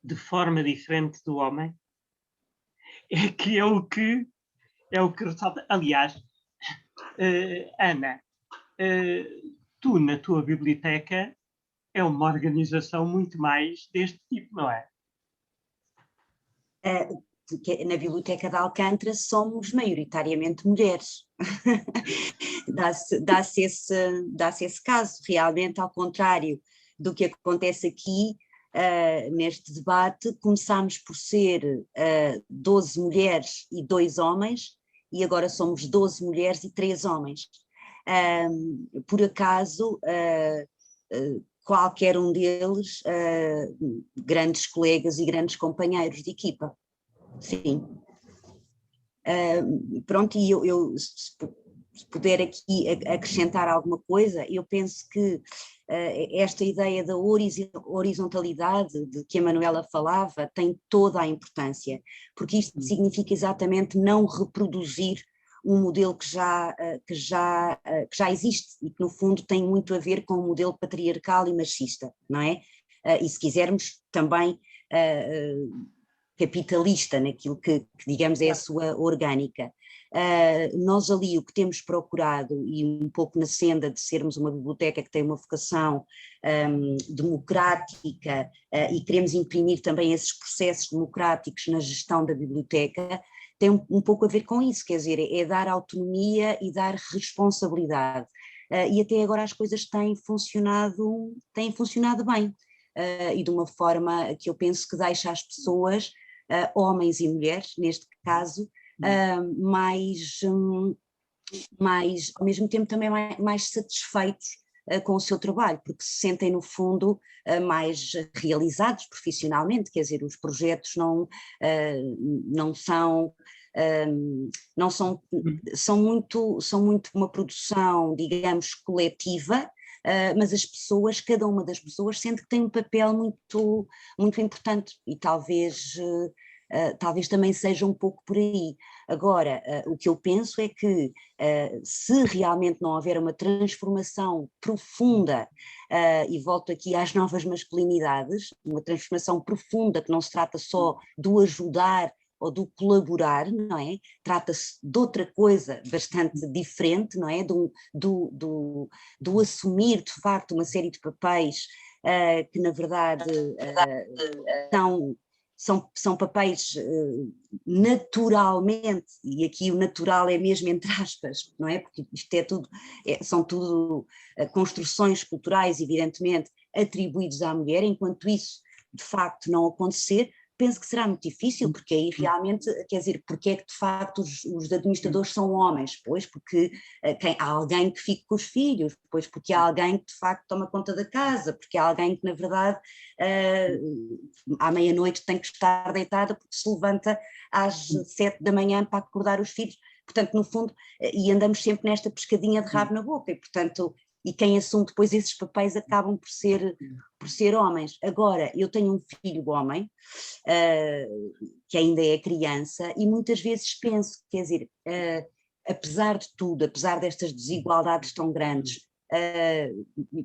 de forma diferente do homem? É o que ressalta. Aliás, Ana, tu na tua biblioteca é uma organização muito mais deste tipo, não é? Na Biblioteca de Alcântara somos maioritariamente mulheres. Dá-se esse caso, realmente, ao contrário do que acontece aqui, neste debate, começámos por ser 12 mulheres e 2 homens, e agora somos 12 mulheres e 3 homens. Por acaso, qualquer um deles, grandes colegas e grandes companheiros de equipa. Sim. Pronto, e eu se puder aqui acrescentar alguma coisa, eu penso que esta ideia da horizontalidade de que a Manuela falava tem toda a importância, porque isto significa exatamente não reproduzir um modelo que já existe e que no fundo tem muito a ver com o modelo patriarcal e machista, não é? E se quisermos também capitalista, naquilo que digamos é a sua orgânica. Nós ali o que temos procurado, e um pouco na senda de sermos uma biblioteca que tem uma vocação democrática e queremos imprimir também esses processos democráticos na gestão da biblioteca, tem um pouco a ver com isso, quer dizer, é dar autonomia e dar responsabilidade. E até agora as coisas têm funcionado bem, e de uma forma que eu penso que deixa as pessoas, homens e mulheres, neste caso, mais, ao mesmo tempo também mais satisfeitos com o seu trabalho, porque se sentem, no fundo, mais realizados profissionalmente, quer dizer, os projetos não são... são muito uma produção, digamos, coletiva, mas as pessoas, cada uma das pessoas sente que tem um papel muito, muito importante e talvez também seja um pouco por aí. Agora, o que eu penso é que se realmente não houver uma transformação profunda, e volto aqui às novas masculinidades, uma transformação profunda que não se trata só do ajudar ou do colaborar, não é? Trata-se de outra coisa bastante diferente, não é? Do assumir, de facto, uma série de papéis que, na verdade, são papéis naturalmente, e aqui o natural é mesmo entre aspas, não é? Porque isto são tudo construções culturais, evidentemente, atribuídos à mulher, enquanto isso, de facto, não acontecer, penso que será muito difícil, porque aí realmente, quer dizer, porque é que de facto os administradores são homens? Pois porque há alguém que fica com os filhos, pois porque há alguém que de facto toma conta da casa, porque há alguém que na verdade à meia-noite tem que estar deitada porque se levanta às 7 da manhã para acordar os filhos, portanto no fundo, e andamos sempre nesta pescadinha de rabo na boca e portanto... E quem assume depois esses papéis acabam por ser homens. Agora, eu tenho um filho homem, que ainda é criança, e muitas vezes penso, quer dizer, apesar de tudo, apesar destas desigualdades tão grandes,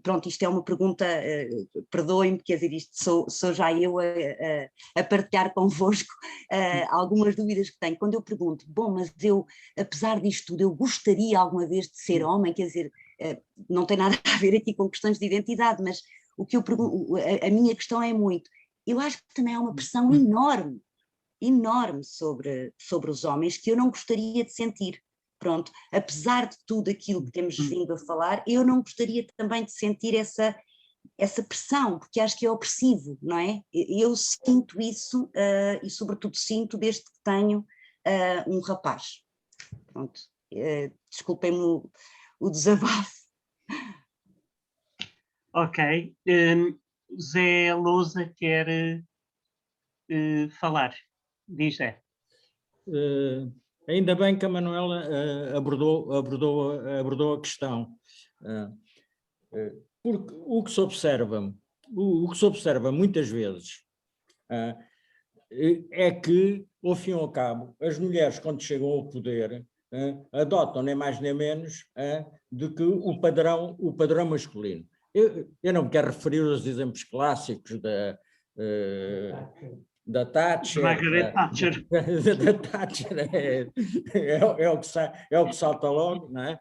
pronto, isto é uma pergunta, perdoem-me, quer dizer, isto sou já eu a partilhar convosco algumas dúvidas que tenho. Quando eu pergunto, bom, mas eu, apesar disto tudo, eu gostaria alguma vez de ser homem, quer dizer, não tem nada a ver aqui com questões de identidade, mas o que eu pergunto, a minha questão é muito, eu acho que também há uma pressão enorme sobre os homens que eu não gostaria de sentir. Pronto, apesar de tudo aquilo que temos vindo a falar, eu não gostaria também de sentir essa pressão, porque acho que é opressivo, não é? Eu sinto isso e sobretudo sinto desde que tenho um rapaz. Pronto, desculpem-me o desabafo. Ok. Zé Lousa quer falar. Diz, Zé. Ainda bem que a Manuela abordou a questão, porque o que se observa muitas vezes é que, ao fim e ao cabo, as mulheres, quando chegam ao poder, adotam nem mais nem menos do que o padrão masculino. Eu não me quero referir aos exemplos clássicos da Thatcher. Margaret Thatcher. Da Thatcher é o que salta logo, não é?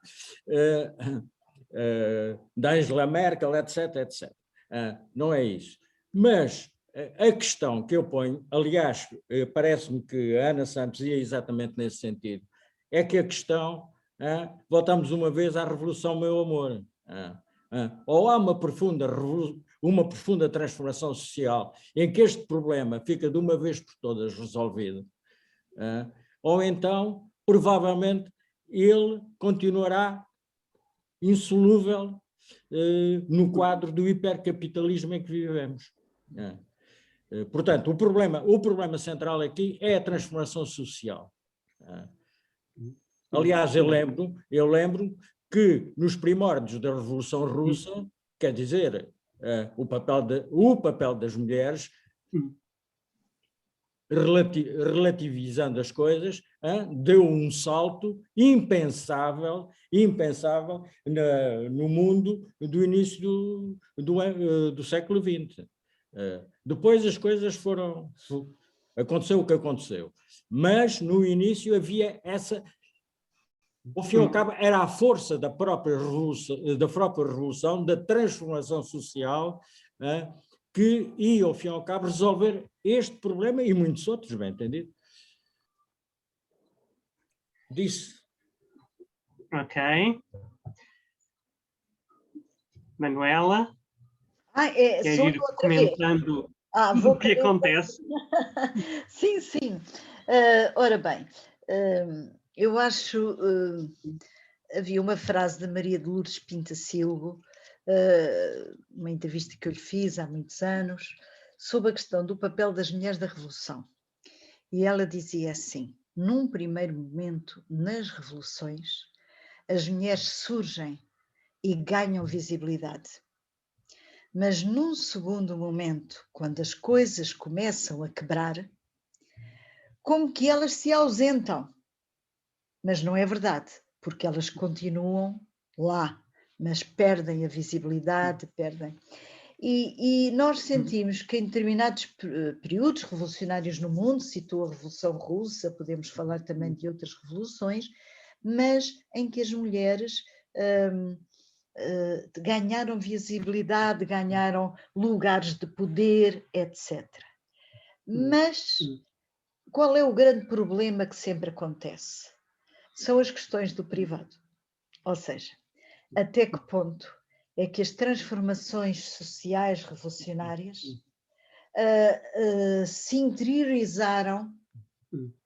Da Angela Merkel, etc, etc. Não é isso. Mas a questão que eu ponho, aliás, parece-me que a Ana Santos ia exatamente nesse sentido, é que a questão, voltamos uma vez à Revolução Meu Amor. Ou há uma profunda transformação social em que este problema fica de uma vez por todas resolvido, ou então, provavelmente, ele continuará insolúvel no quadro do hipercapitalismo em que vivemos. Portanto, o problema central aqui é a transformação social. Aliás, eu lembro que nos primórdios da Revolução Russa, quer dizer, o papel das mulheres, relativizando as coisas, deu um salto impensável no mundo do início do século XX. Depois as coisas aconteceu o que aconteceu, mas no início havia essa, ao fim e ao cabo, era a força da própria revolução, da transformação social, que ia, ao fim e ao cabo, resolver este problema e muitos outros, bem entendido. Disse. Ok. Manuela? Sou ir comentando o que acontece? Sim. Ora bem, eu acho... havia uma frase de Maria de Lourdes Pintacilgo uma entrevista que eu lhe fiz há muitos anos, sobre a questão do papel das mulheres da Revolução. E ela dizia assim: num primeiro momento, nas revoluções, as mulheres surgem e ganham visibilidade. Mas num segundo momento, quando as coisas começam a quebrar, como que elas se ausentam. Mas não é verdade, porque elas continuam lá, mas perdem a visibilidade, perdem. E nós sentimos que em determinados períodos revolucionários no mundo, citou a Revolução Russa, podemos falar também de outras revoluções, mas em que as mulheres ganharam visibilidade, ganharam lugares de poder, etc. Mas qual é o grande problema que sempre acontece? São as questões do privado. Ou seja, até que ponto é que as transformações sociais revolucionárias se interiorizaram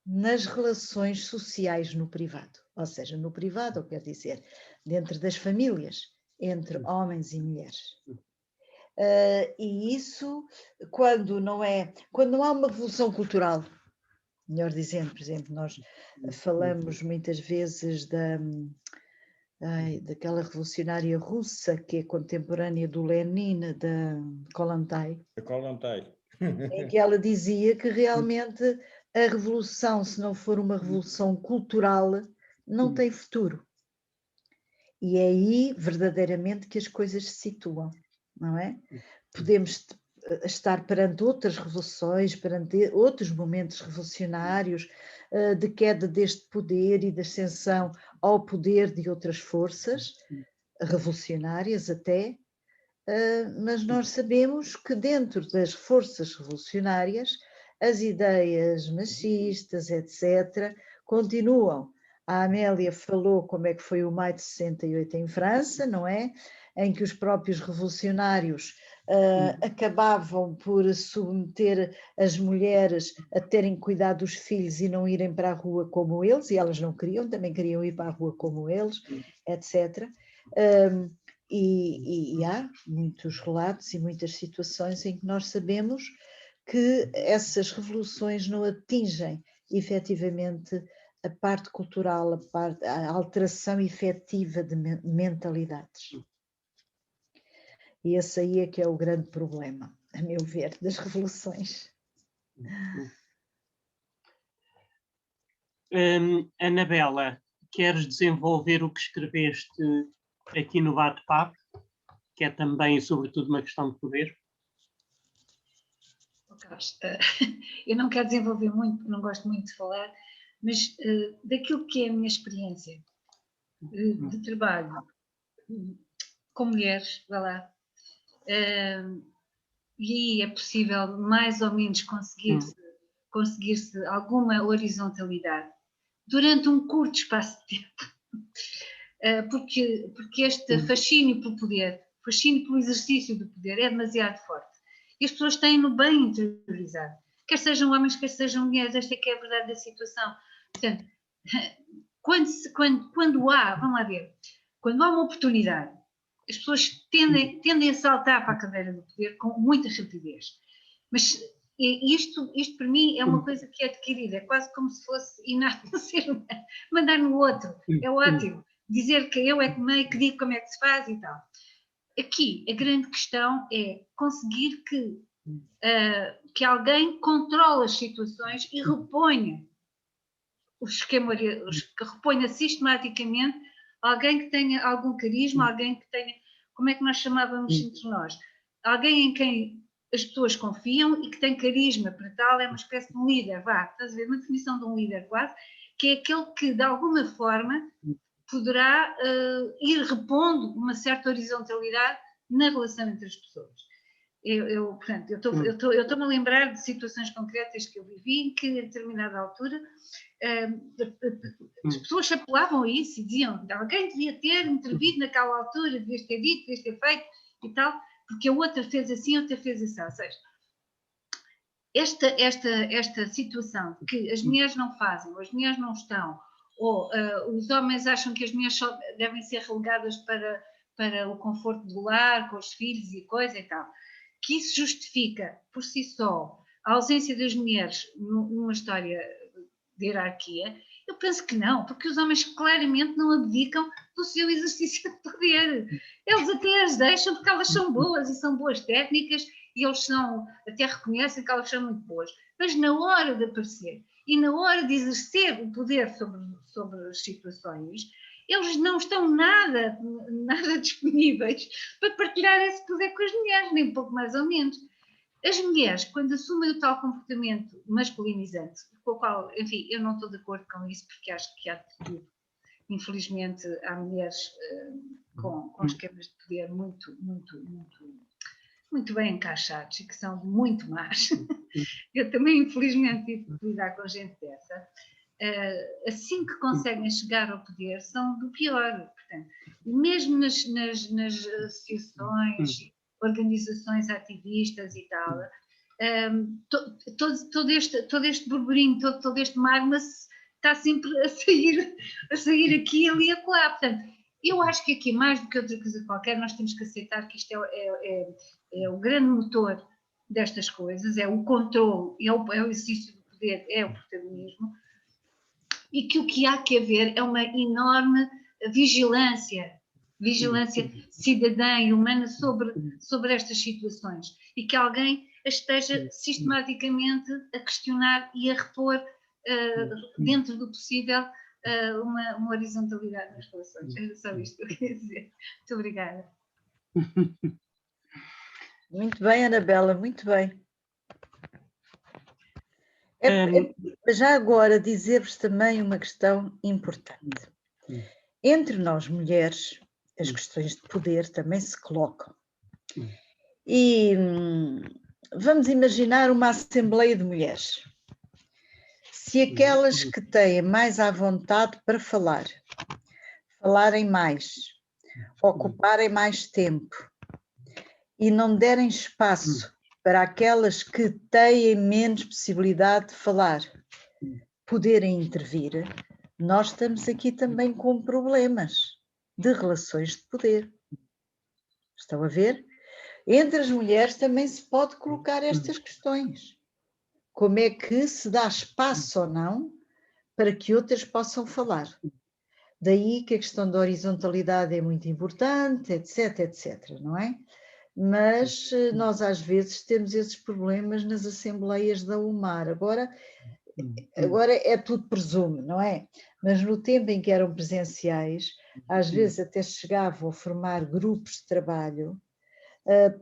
nas relações sociais no privado. Ou seja, no privado, eu quero dizer, dentro das famílias, entre homens e mulheres. E isso, quando não há uma revolução cultural, melhor dizendo, por exemplo, nós falamos muitas vezes daquela revolucionária russa que é contemporânea do Lenin, da Kollontai, em que ela dizia que realmente a revolução, se não for uma revolução cultural, não tem futuro. E é aí verdadeiramente que as coisas se situam, não é? Podemos estar perante outras revoluções, perante outros momentos revolucionários, de queda deste poder e de ascensão ao poder de outras forças, revolucionárias até, mas nós sabemos que dentro das forças revolucionárias as ideias machistas, etc., continuam. A Amélia falou como é que foi o maio de 68 em França, não é? Em que os próprios revolucionários acabavam por submeter as mulheres a terem cuidado dos filhos e não irem para a rua como eles, e elas não queriam, também queriam ir para a rua como eles, etc. E há muitos relatos e muitas situações em que nós sabemos que essas revoluções não atingem efetivamente a parte cultural, a alteração efetiva de mentalidades. E esse aí é que é o grande problema, a meu ver, das revoluções. Anabela, queres desenvolver o que escreveste aqui no bate-papo, que é também, sobretudo, uma questão de poder? Carlos, eu não quero desenvolver muito, não gosto muito de falar, mas daquilo que é a minha experiência de trabalho com mulheres, vai lá, e aí é possível mais ou menos conseguir-se alguma horizontalidade durante um curto espaço de tempo, porque este fascínio pelo poder, fascínio pelo exercício do poder é demasiado forte. E as pessoas têm-no bem interiorizado. Quer sejam homens, quer sejam mulheres, esta é que é a verdade da situação. Portanto, quando há, vamos lá ver, quando há uma oportunidade, as pessoas tendem a saltar para a cadeira do poder com muita rapidez. Mas isto para mim é uma coisa que é adquirida, é quase como se fosse inato no ser humano. Mandar no outro, é ótimo. Dizer que eu é que digo como é que se faz e tal. Aqui, a grande questão é conseguir que alguém controle as situações e reponha reponha sistematicamente alguém que tenha algum carisma, alguém que tenha, como é que nós chamávamos entre nós? Alguém em quem as pessoas confiam e que tem carisma para tal, é uma espécie de um líder, estás a ver, uma definição de um líder quase, que é aquele que de alguma forma poderá ir repondo uma certa horizontalidade na relação entre as pessoas. Portanto, eu estou-me a lembrar de situações concretas que eu vivi, em que a determinada altura as pessoas se apelavam a isso e diziam alguém devia ter intervido naquela altura, devias ter dito, devias ter feito e tal, porque a outra fez assim, a outra fez assim. Ou seja, esta situação que as mulheres não fazem, ou as mulheres não estão, ou os homens acham que as mulheres só devem ser relegadas para para o conforto do lar, com os filhos e coisa e tal, que isso justifica por si só a ausência das mulheres numa história de hierarquia, eu penso que não, porque os homens claramente não abdicam do seu exercício de poder. Eles até as deixam porque elas são boas e são boas técnicas e eles até reconhecem que elas são muito boas. Mas na hora de aparecer e na hora de exercer o poder sobre as situações, eles não estão nada disponíveis para partilhar esse poder com as mulheres, nem pouco mais ou menos. As mulheres, quando assumem o tal comportamento masculinizante, com o qual, enfim, eu não estou de acordo com isso, porque acho que há de tudo. Infelizmente, há mulheres com esquemas de poder muito bem encaixados e que são muito más. Eu também, infelizmente, tive de lidar com gente dessa. Assim que conseguem chegar ao poder, são do pior. Portanto, mesmo nas associações, organizações ativistas e tal, todo este burburinho, todo este magma está sempre a sair aqui, ali e acolá. Portanto, eu acho que aqui, mais do que outra coisa qualquer, nós temos que aceitar que isto é o grande motor destas coisas, é o controle, é o exercício do poder, é o protagonismo, e que o que há que haver é uma enorme vigilância cidadã e humana sobre estas situações, e que alguém esteja sistematicamente a questionar e a repor, dentro do possível, uma horizontalidade nas relações. Era só isto que eu queria dizer. Muito obrigada. Muito bem, Anabela, muito bem. Já agora dizer-vos também uma questão importante. Entre nós mulheres, as questões de poder também se colocam. E vamos imaginar uma assembleia de mulheres. Se aquelas que têm mais à vontade para falarem mais, ocuparem mais tempo e não derem espaço para aquelas que têm menos possibilidade de falar, poderem intervir, nós estamos aqui também com problemas de relações de poder. Estão a ver? Entre as mulheres também se pode colocar estas questões. Como é que se dá espaço ou não para que outras possam falar? Daí que a questão da horizontalidade é muito importante, etc, etc, não é? Mas nós às vezes temos esses problemas nas assembleias da UMAR. Agora é tudo presumo, não é? Mas no tempo em que eram presenciais, às vezes até chegavam a formar grupos de trabalho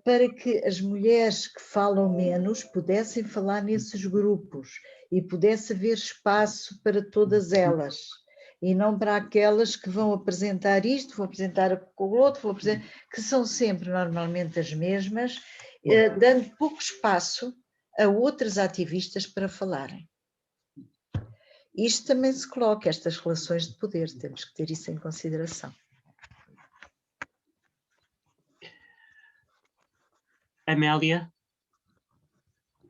para que as mulheres que falam menos pudessem falar nesses grupos e pudesse haver espaço para todas elas. E não para aquelas que vão apresentar isto, vão apresentar o outro, que são sempre normalmente as mesmas, dando pouco espaço a outras ativistas para falarem. Isto também se coloca, estas relações de poder, temos que ter isso em consideração. Amélia?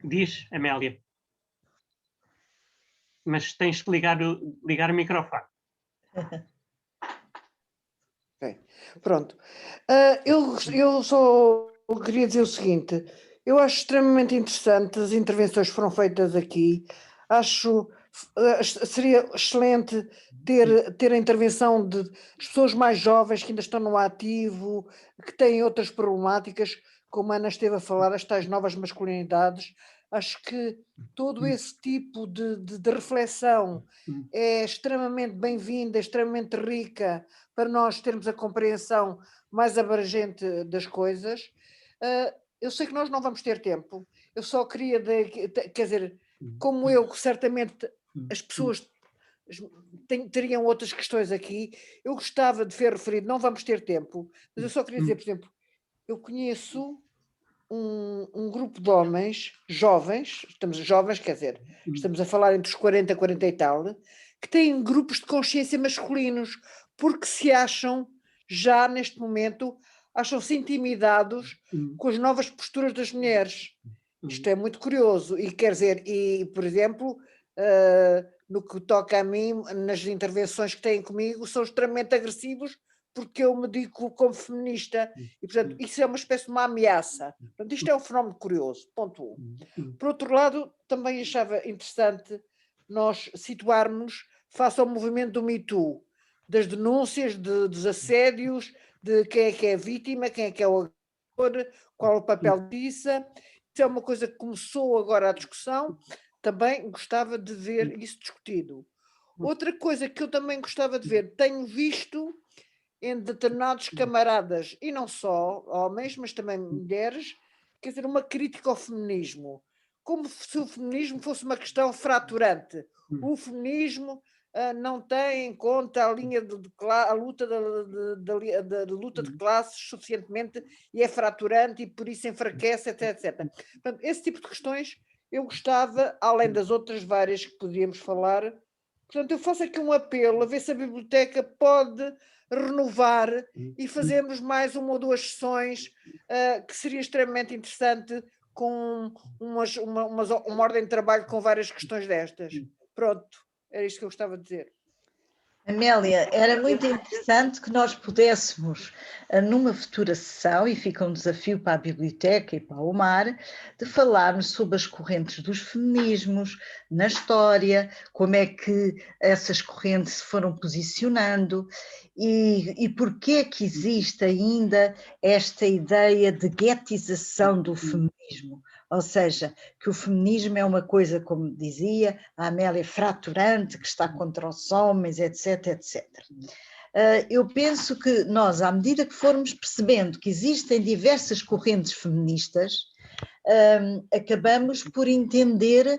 Diz, Amélia. Mas tens que ligar o microfone. Okay. Pronto. Eu só queria dizer o seguinte, eu acho extremamente interessante as intervenções que foram feitas aqui, acho seria excelente ter a intervenção de pessoas mais jovens que ainda estão no ativo, que têm outras problemáticas, como a Ana esteve a falar, as tais novas masculinidades. Acho que todo esse tipo de reflexão é extremamente bem-vinda, extremamente rica, para nós termos a compreensão mais abrangente das coisas. Eu sei que nós não vamos ter tempo, eu só queria, quer dizer, como eu, certamente as pessoas teriam outras questões aqui, eu gostava de ver referido, não vamos ter tempo, mas eu só queria dizer, por exemplo, eu conheço um grupo de homens jovens, quer dizer, estamos a falar entre os 40 e 40 e tal, que têm grupos de consciência masculinos, porque se acham, já neste momento, acham-se intimidados com as novas posturas das mulheres. Isto é muito curioso, e quer dizer, por exemplo, no que toca a mim, nas intervenções que têm comigo, são extremamente agressivos porque eu me digo como feminista, e portanto isso é uma espécie de uma ameaça. Portanto, isto é um fenómeno curioso, ponto 1. Por outro lado, também achava interessante nós situarmos face ao movimento do Me Too, das denúncias, dos assédios, de quem é vítima, quem é o agressor, qual é o papel disso. Isso é uma coisa que começou agora a discussão, também gostava de ver isso discutido. Outra coisa que eu também gostava de ver, tenho visto em determinados camaradas, e não só homens, mas também mulheres, quer dizer, uma crítica ao feminismo, como se o feminismo fosse uma questão fraturante. O feminismo não tem em conta a linha a luta da luta de classes suficientemente e é fraturante e por isso enfraquece, etc. Portanto, esse tipo de questões eu gostava, além das outras várias que podíamos falar. Portanto, eu faço aqui um apelo a ver se a biblioteca pode renovar e fazermos mais uma ou duas sessões que seria extremamente interessante com uma ordem de trabalho com várias questões destas. Pronto, era isto que eu gostava de dizer. Amélia, era muito interessante que nós pudéssemos, numa futura sessão, e fica um desafio para a biblioteca e para o Omar, de falarmos sobre as correntes dos feminismos na história, como é que essas correntes se foram posicionando e porquê é que existe ainda esta ideia de guetização do feminismo. Ou seja, que o feminismo é uma coisa, como dizia a Amélia, fraturante, que está contra os homens, etc, etc. Eu penso que nós, à medida que formos percebendo que existem diversas correntes feministas, acabamos por entender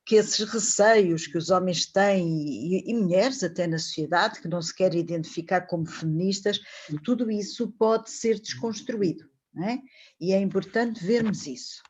que esses receios que os homens têm, e mulheres até na sociedade, que não se querem identificar como feministas, tudo isso pode ser desconstruído, não é? E é importante vermos isso.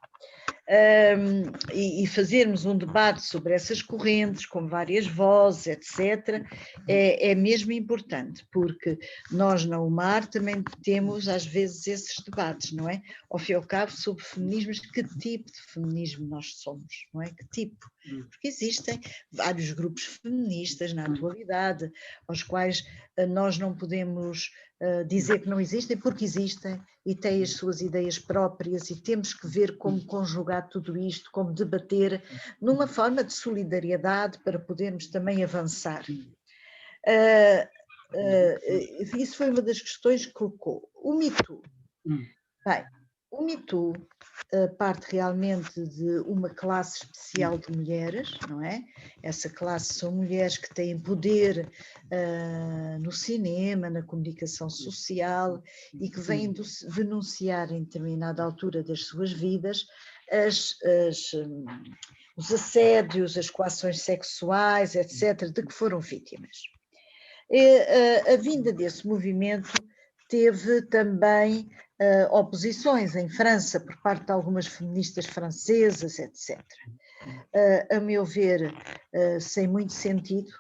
E fazermos um debate sobre essas correntes, com várias vozes, etc., é mesmo importante, porque nós na UMAR também temos às vezes esses debates, não é? Ao fim e ao cabo, sobre feminismos, que tipo de feminismo nós somos, não é? Que tipo? Porque existem vários grupos feministas na atualidade, aos quais nós não podemos dizer que não existem, porque existem e têm as suas ideias próprias e temos que ver como conjugar tudo isto, como debater numa forma de solidariedade para podermos também avançar. Isso foi uma das questões que colocou. O Me Too. Bem, o Me Too parte realmente de uma classe especial de mulheres, não é? Essa classe são mulheres que têm poder no cinema, na comunicação social e que vêm denunciar em determinada altura das suas vidas os assédios, as coações sexuais, etc., de que foram vítimas. A vinda desse movimento teve também oposições em França por parte de algumas feministas francesas, etc. A meu ver, sem muito sentido,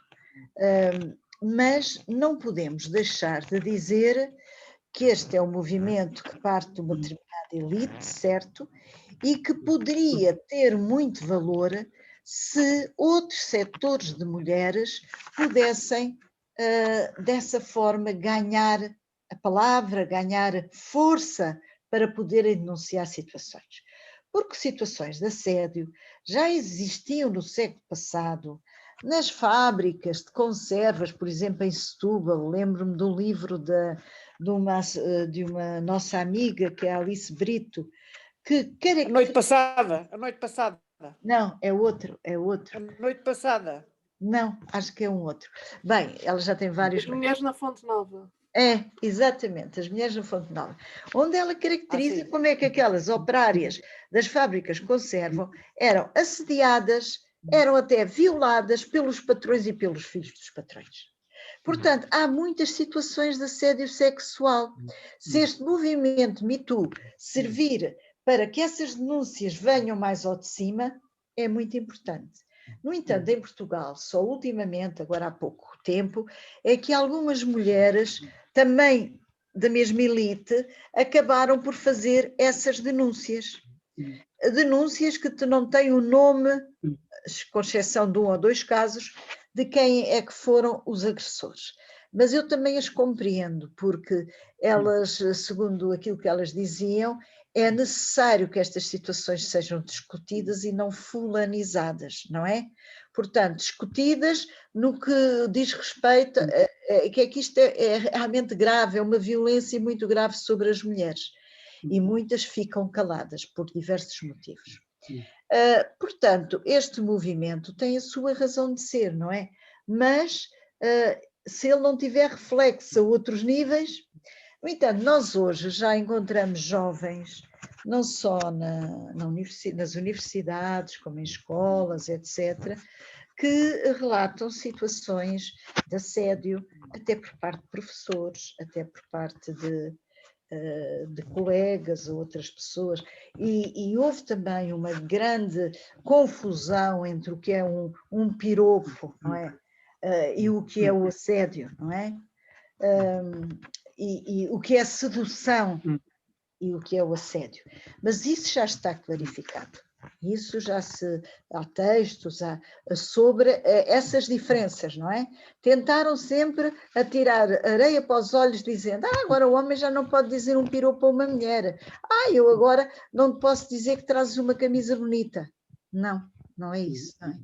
mas não podemos deixar de dizer que este é um movimento que parte de uma determinada elite, certo? E que poderia ter muito valor se outros setores de mulheres pudessem, dessa forma, ganhar a palavra, ganhar força para poderem denunciar situações. Porque situações de assédio já existiam no século passado, nas fábricas de conservas, por exemplo, em Setúbal. Lembro-me do livro de uma nossa amiga, que é a Alice Brito, que... A noite passada. Não, é outro. A noite passada. Não, acho que é um outro. Bem, ela já tem vários... As Mulheres na Fonte Nova. É, exatamente, As Mulheres na Fonte Nova, onde ela caracteriza como é que aquelas operárias das fábricas de conserva eram assediadas, eram até violadas pelos patrões e pelos filhos dos patrões. Portanto, há muitas situações de assédio sexual. Se este movimento Me Too servir para que essas denúncias venham mais ao de cima, é muito importante. No entanto, em Portugal, só ultimamente, agora há pouco tempo, é que algumas mulheres, também da mesma elite, acabaram por fazer essas denúncias. Denúncias que não têm o nome, com exceção de 1 ou 2 casos, de quem é que foram os agressores. Mas eu também as compreendo, porque elas, segundo aquilo que elas diziam, é necessário que estas situações sejam discutidas e não fulanizadas, não é? Portanto, discutidas no que diz respeito, que é que isto é realmente grave, é uma violência muito grave sobre as mulheres, e muitas ficam caladas por diversos motivos. Portanto, este movimento tem a sua razão de ser, não é? Mas se ele não tiver reflexo a outros níveis... No entanto, nós hoje já encontramos jovens, não só nas universidades, como em escolas, etc., que relatam situações de assédio, até por parte de professores, até por parte de colegas ou outras pessoas, e houve também uma grande confusão entre o que é um piropo, não é? E o que é o assédio, não é? E o que é sedução e o que é o assédio. Mas isso já está clarificado. Isso há textos sobre essas diferenças, não é? Tentaram sempre atirar areia para os olhos, dizendo: agora o homem já não pode dizer um piropo a uma mulher. Eu agora não te posso dizer que trazes uma camisa bonita. Não, não é isso. Não é?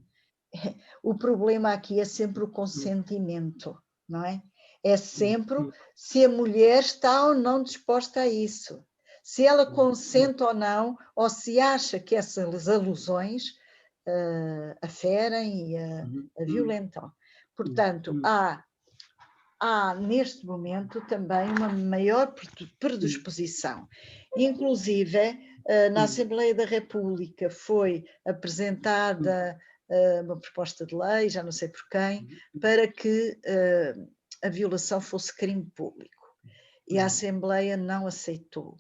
O problema aqui é sempre o consentimento, não é? É sempre se a mulher está ou não disposta a isso. Se ela consente ou não, ou se acha que essas alusões a ferem e a violentam. Portanto, há neste momento também uma maior predisposição. Inclusive, na Assembleia da República foi apresentada uma proposta de lei, já não sei por quem, para que a violação fosse crime público. E a Assembleia não aceitou.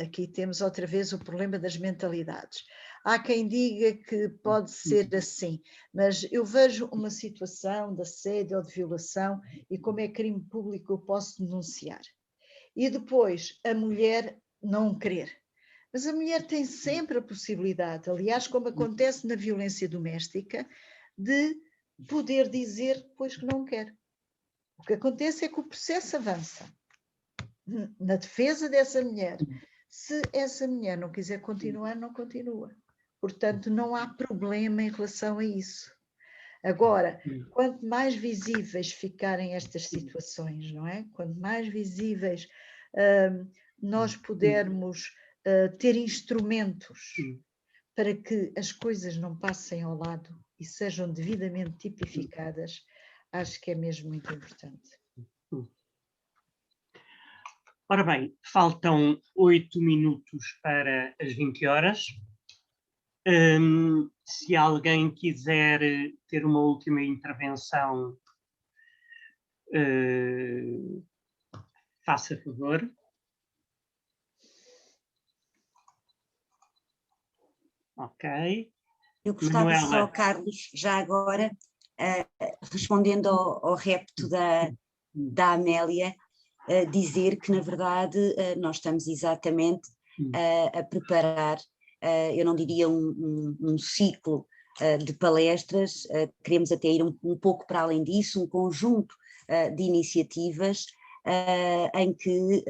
Aqui temos outra vez o problema das mentalidades. Há quem diga que pode ser assim, mas eu vejo uma situação de assédio ou de violação e como é crime público eu posso denunciar. E depois a mulher não querer. Mas a mulher tem sempre a possibilidade, aliás, como acontece na violência doméstica, de poder dizer depois que não quer. O que acontece é que o processo avança na defesa dessa mulher. Se essa mulher não quiser continuar, não continua. Portanto, não há problema em relação a isso. Agora, quanto mais visíveis ficarem estas situações, não é? Quanto mais visíveis nós pudermos ter instrumentos para que as coisas não passem ao lado e sejam devidamente tipificadas, acho que é mesmo muito importante. Ora bem, faltam 8 minutos para as 20 horas. Se alguém quiser ter uma última intervenção, faça favor. Ok. Eu gostava só, Carlos, já agora, respondendo ao repto da Amélia, dizer que, na verdade, nós estamos exatamente a preparar, eu não diria um ciclo de palestras, queremos até ir um pouco para além disso, um conjunto de iniciativas em que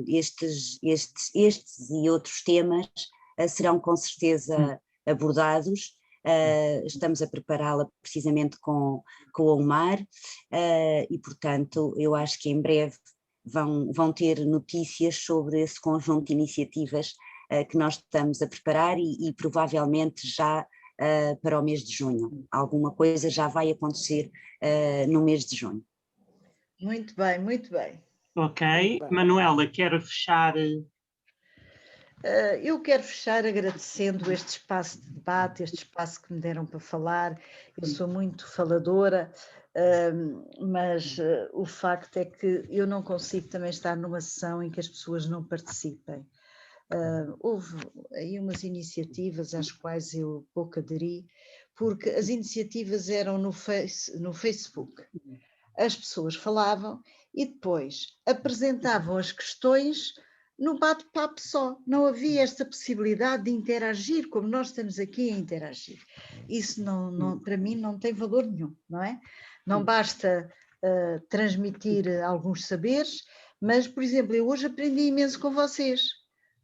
estes e outros temas serão com certeza abordados. Estamos a prepará-la precisamente com o Omar e, portanto, eu acho que em breve vão ter notícias sobre esse conjunto de iniciativas que nós estamos a preparar e provavelmente já para o mês de junho. Alguma coisa já vai acontecer no mês de junho. Muito bem, muito bem. Ok. Muito bem. Manuela, quero fechar... Eu quero fechar agradecendo este espaço de debate, este espaço que me deram para falar. Eu sou muito faladora, mas o facto é que eu não consigo também estar numa sessão em que as pessoas não participem. Houve aí umas iniciativas às quais eu pouco aderi, porque as iniciativas eram no Facebook. As pessoas falavam e depois apresentavam as questões no bate-papo só. Não havia esta possibilidade de interagir, como nós estamos aqui a interagir. Isso, para mim, não tem valor nenhum, não é? Não basta transmitir alguns saberes, mas, por exemplo, eu hoje aprendi imenso com vocês,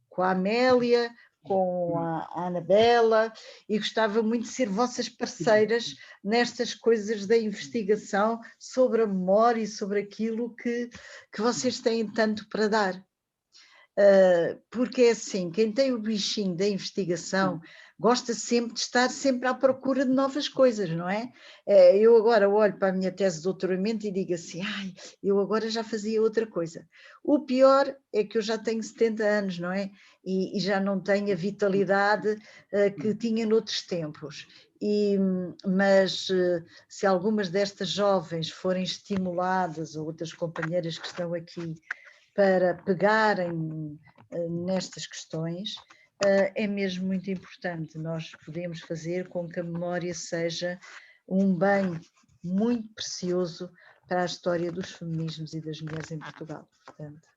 com a Amélia, com a Anabela, e gostava muito de ser vossas parceiras nestas coisas da investigação sobre a memória e sobre aquilo que vocês têm tanto para dar. Porque é assim, quem tem o bichinho da investigação gosta sempre de estar sempre à procura de novas coisas, não é? Eu agora olho para a minha tese de doutoramento e digo assim, eu agora já fazia outra coisa. O pior é que eu já tenho 70 anos, não é? E já não tenho a vitalidade que tinha noutros tempos. Mas se algumas destas jovens forem estimuladas, ou outras companheiras que estão aqui, para pegarem nestas questões, é mesmo muito importante. Nós podemos fazer com que a memória seja um bem muito precioso para a história dos feminismos e das mulheres em Portugal. Portanto,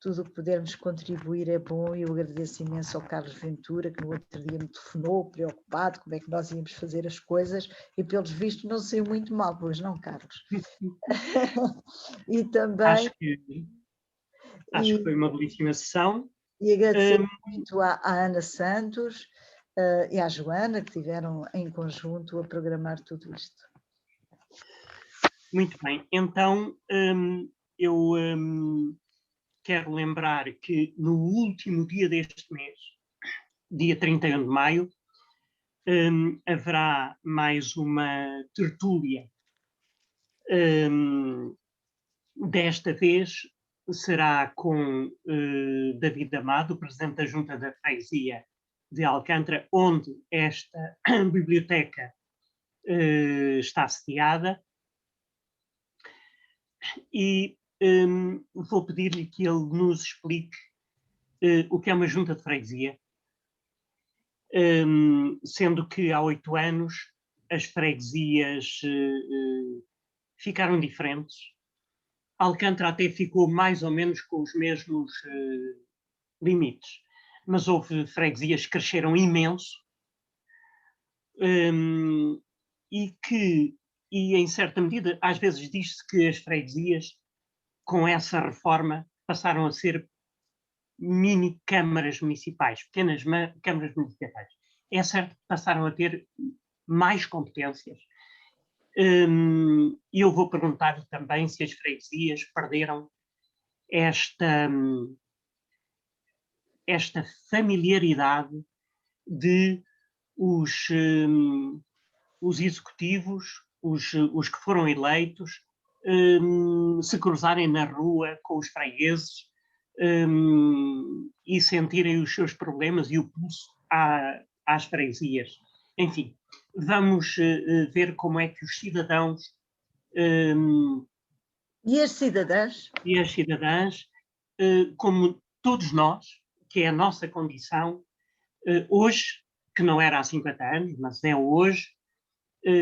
tudo o que pudermos contribuir é bom, e eu agradeço imenso ao Carlos Ventura, que no outro dia me telefonou, preocupado, como é que nós íamos fazer as coisas, e pelos vistos não saiu muito mal, pois não, Carlos? E também... Acho que foi uma belíssima sessão. E agradecer muito à Ana Santos e à Joana, que estiveram em conjunto a programar tudo isto. Muito bem. Então, eu quero lembrar que no último dia deste mês, dia 31 de maio, haverá mais uma tertúlia. Desta vez será com David Amado, presidente da Junta da Freguesia de Alcântara, onde esta biblioteca está sediada, e vou pedir-lhe que ele nos explique o que é uma Junta de Freguesia, sendo que há 8 anos as freguesias ficaram diferentes. Alcântara até ficou mais ou menos com os mesmos limites, mas houve freguesias que cresceram imenso e em certa medida, às vezes diz-se que as freguesias, com essa reforma, passaram a ser mini câmaras municipais, pequenas câmaras municipais. É certo que passaram a ter mais competências. E eu vou perguntar-lhe também se as freguesias perderam esta familiaridade de os executivos, os que foram eleitos, se cruzarem na rua com os fregueses e sentirem os seus problemas e o pulso às freguesias. Enfim, vamos ver como é que os cidadãos e as cidadãs, como todos nós, que é a nossa condição, hoje, que não era há 50 anos, mas é hoje,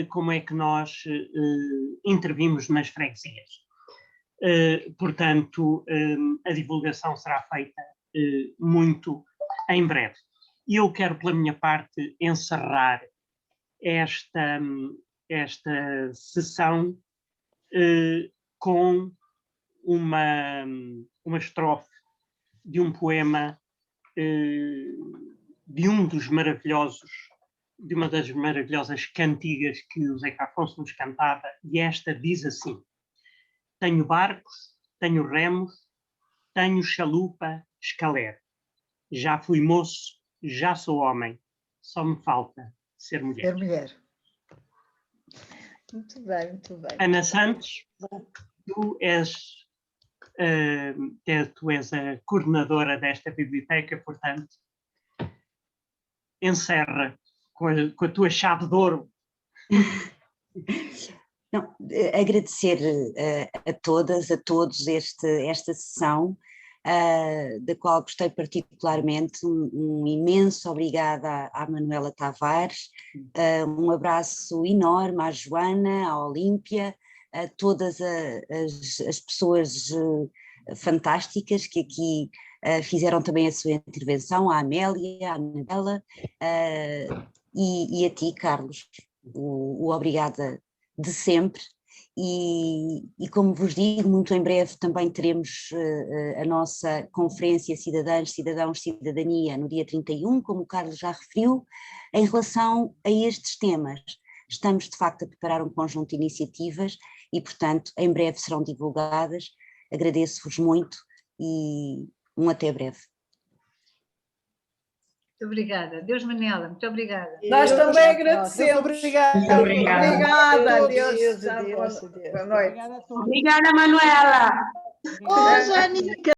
como é que nós intervimos nas freguesias. Portanto, a divulgação será feita muito em breve. E eu quero, pela minha parte, encerrar esta sessão com uma estrofe de um poema de uma das maravilhosas cantigas que o Zeca Afonso nos cantava, e esta diz assim: tenho barcos, tenho remos, tenho chalupa, escaler. Já fui moço, já sou homem, só me falta ser mulher. Ser mulher. Muito bem, muito bem. Ana Santos, tu és a coordenadora desta biblioteca, portanto, encerra com a tua chave de ouro. Não, agradecer a todas, a todos esta sessão, da qual gostei particularmente. Um imenso obrigada à Manuela Tavares, um abraço enorme à Joana, à Olímpia, a todas as pessoas fantásticas que aqui fizeram também a sua intervenção, à Amélia, à Anabela, e a ti, Carlos, o obrigada de sempre, E como vos digo, muito em breve também teremos a nossa conferência Cidadãs, Cidadãos, Cidadania no dia 31, como o Carlos já referiu, em relação a estes temas. Estamos de facto a preparar um conjunto de iniciativas e, portanto, em breve serão divulgadas. Agradeço-vos muito e até breve. Muito obrigada. Deus, Manela, muito obrigada. Nós também agradecemos. Obrigada. Obrigada. Adeus, Boa adeus. noite. Obrigada, Manuela. Ô, Janica!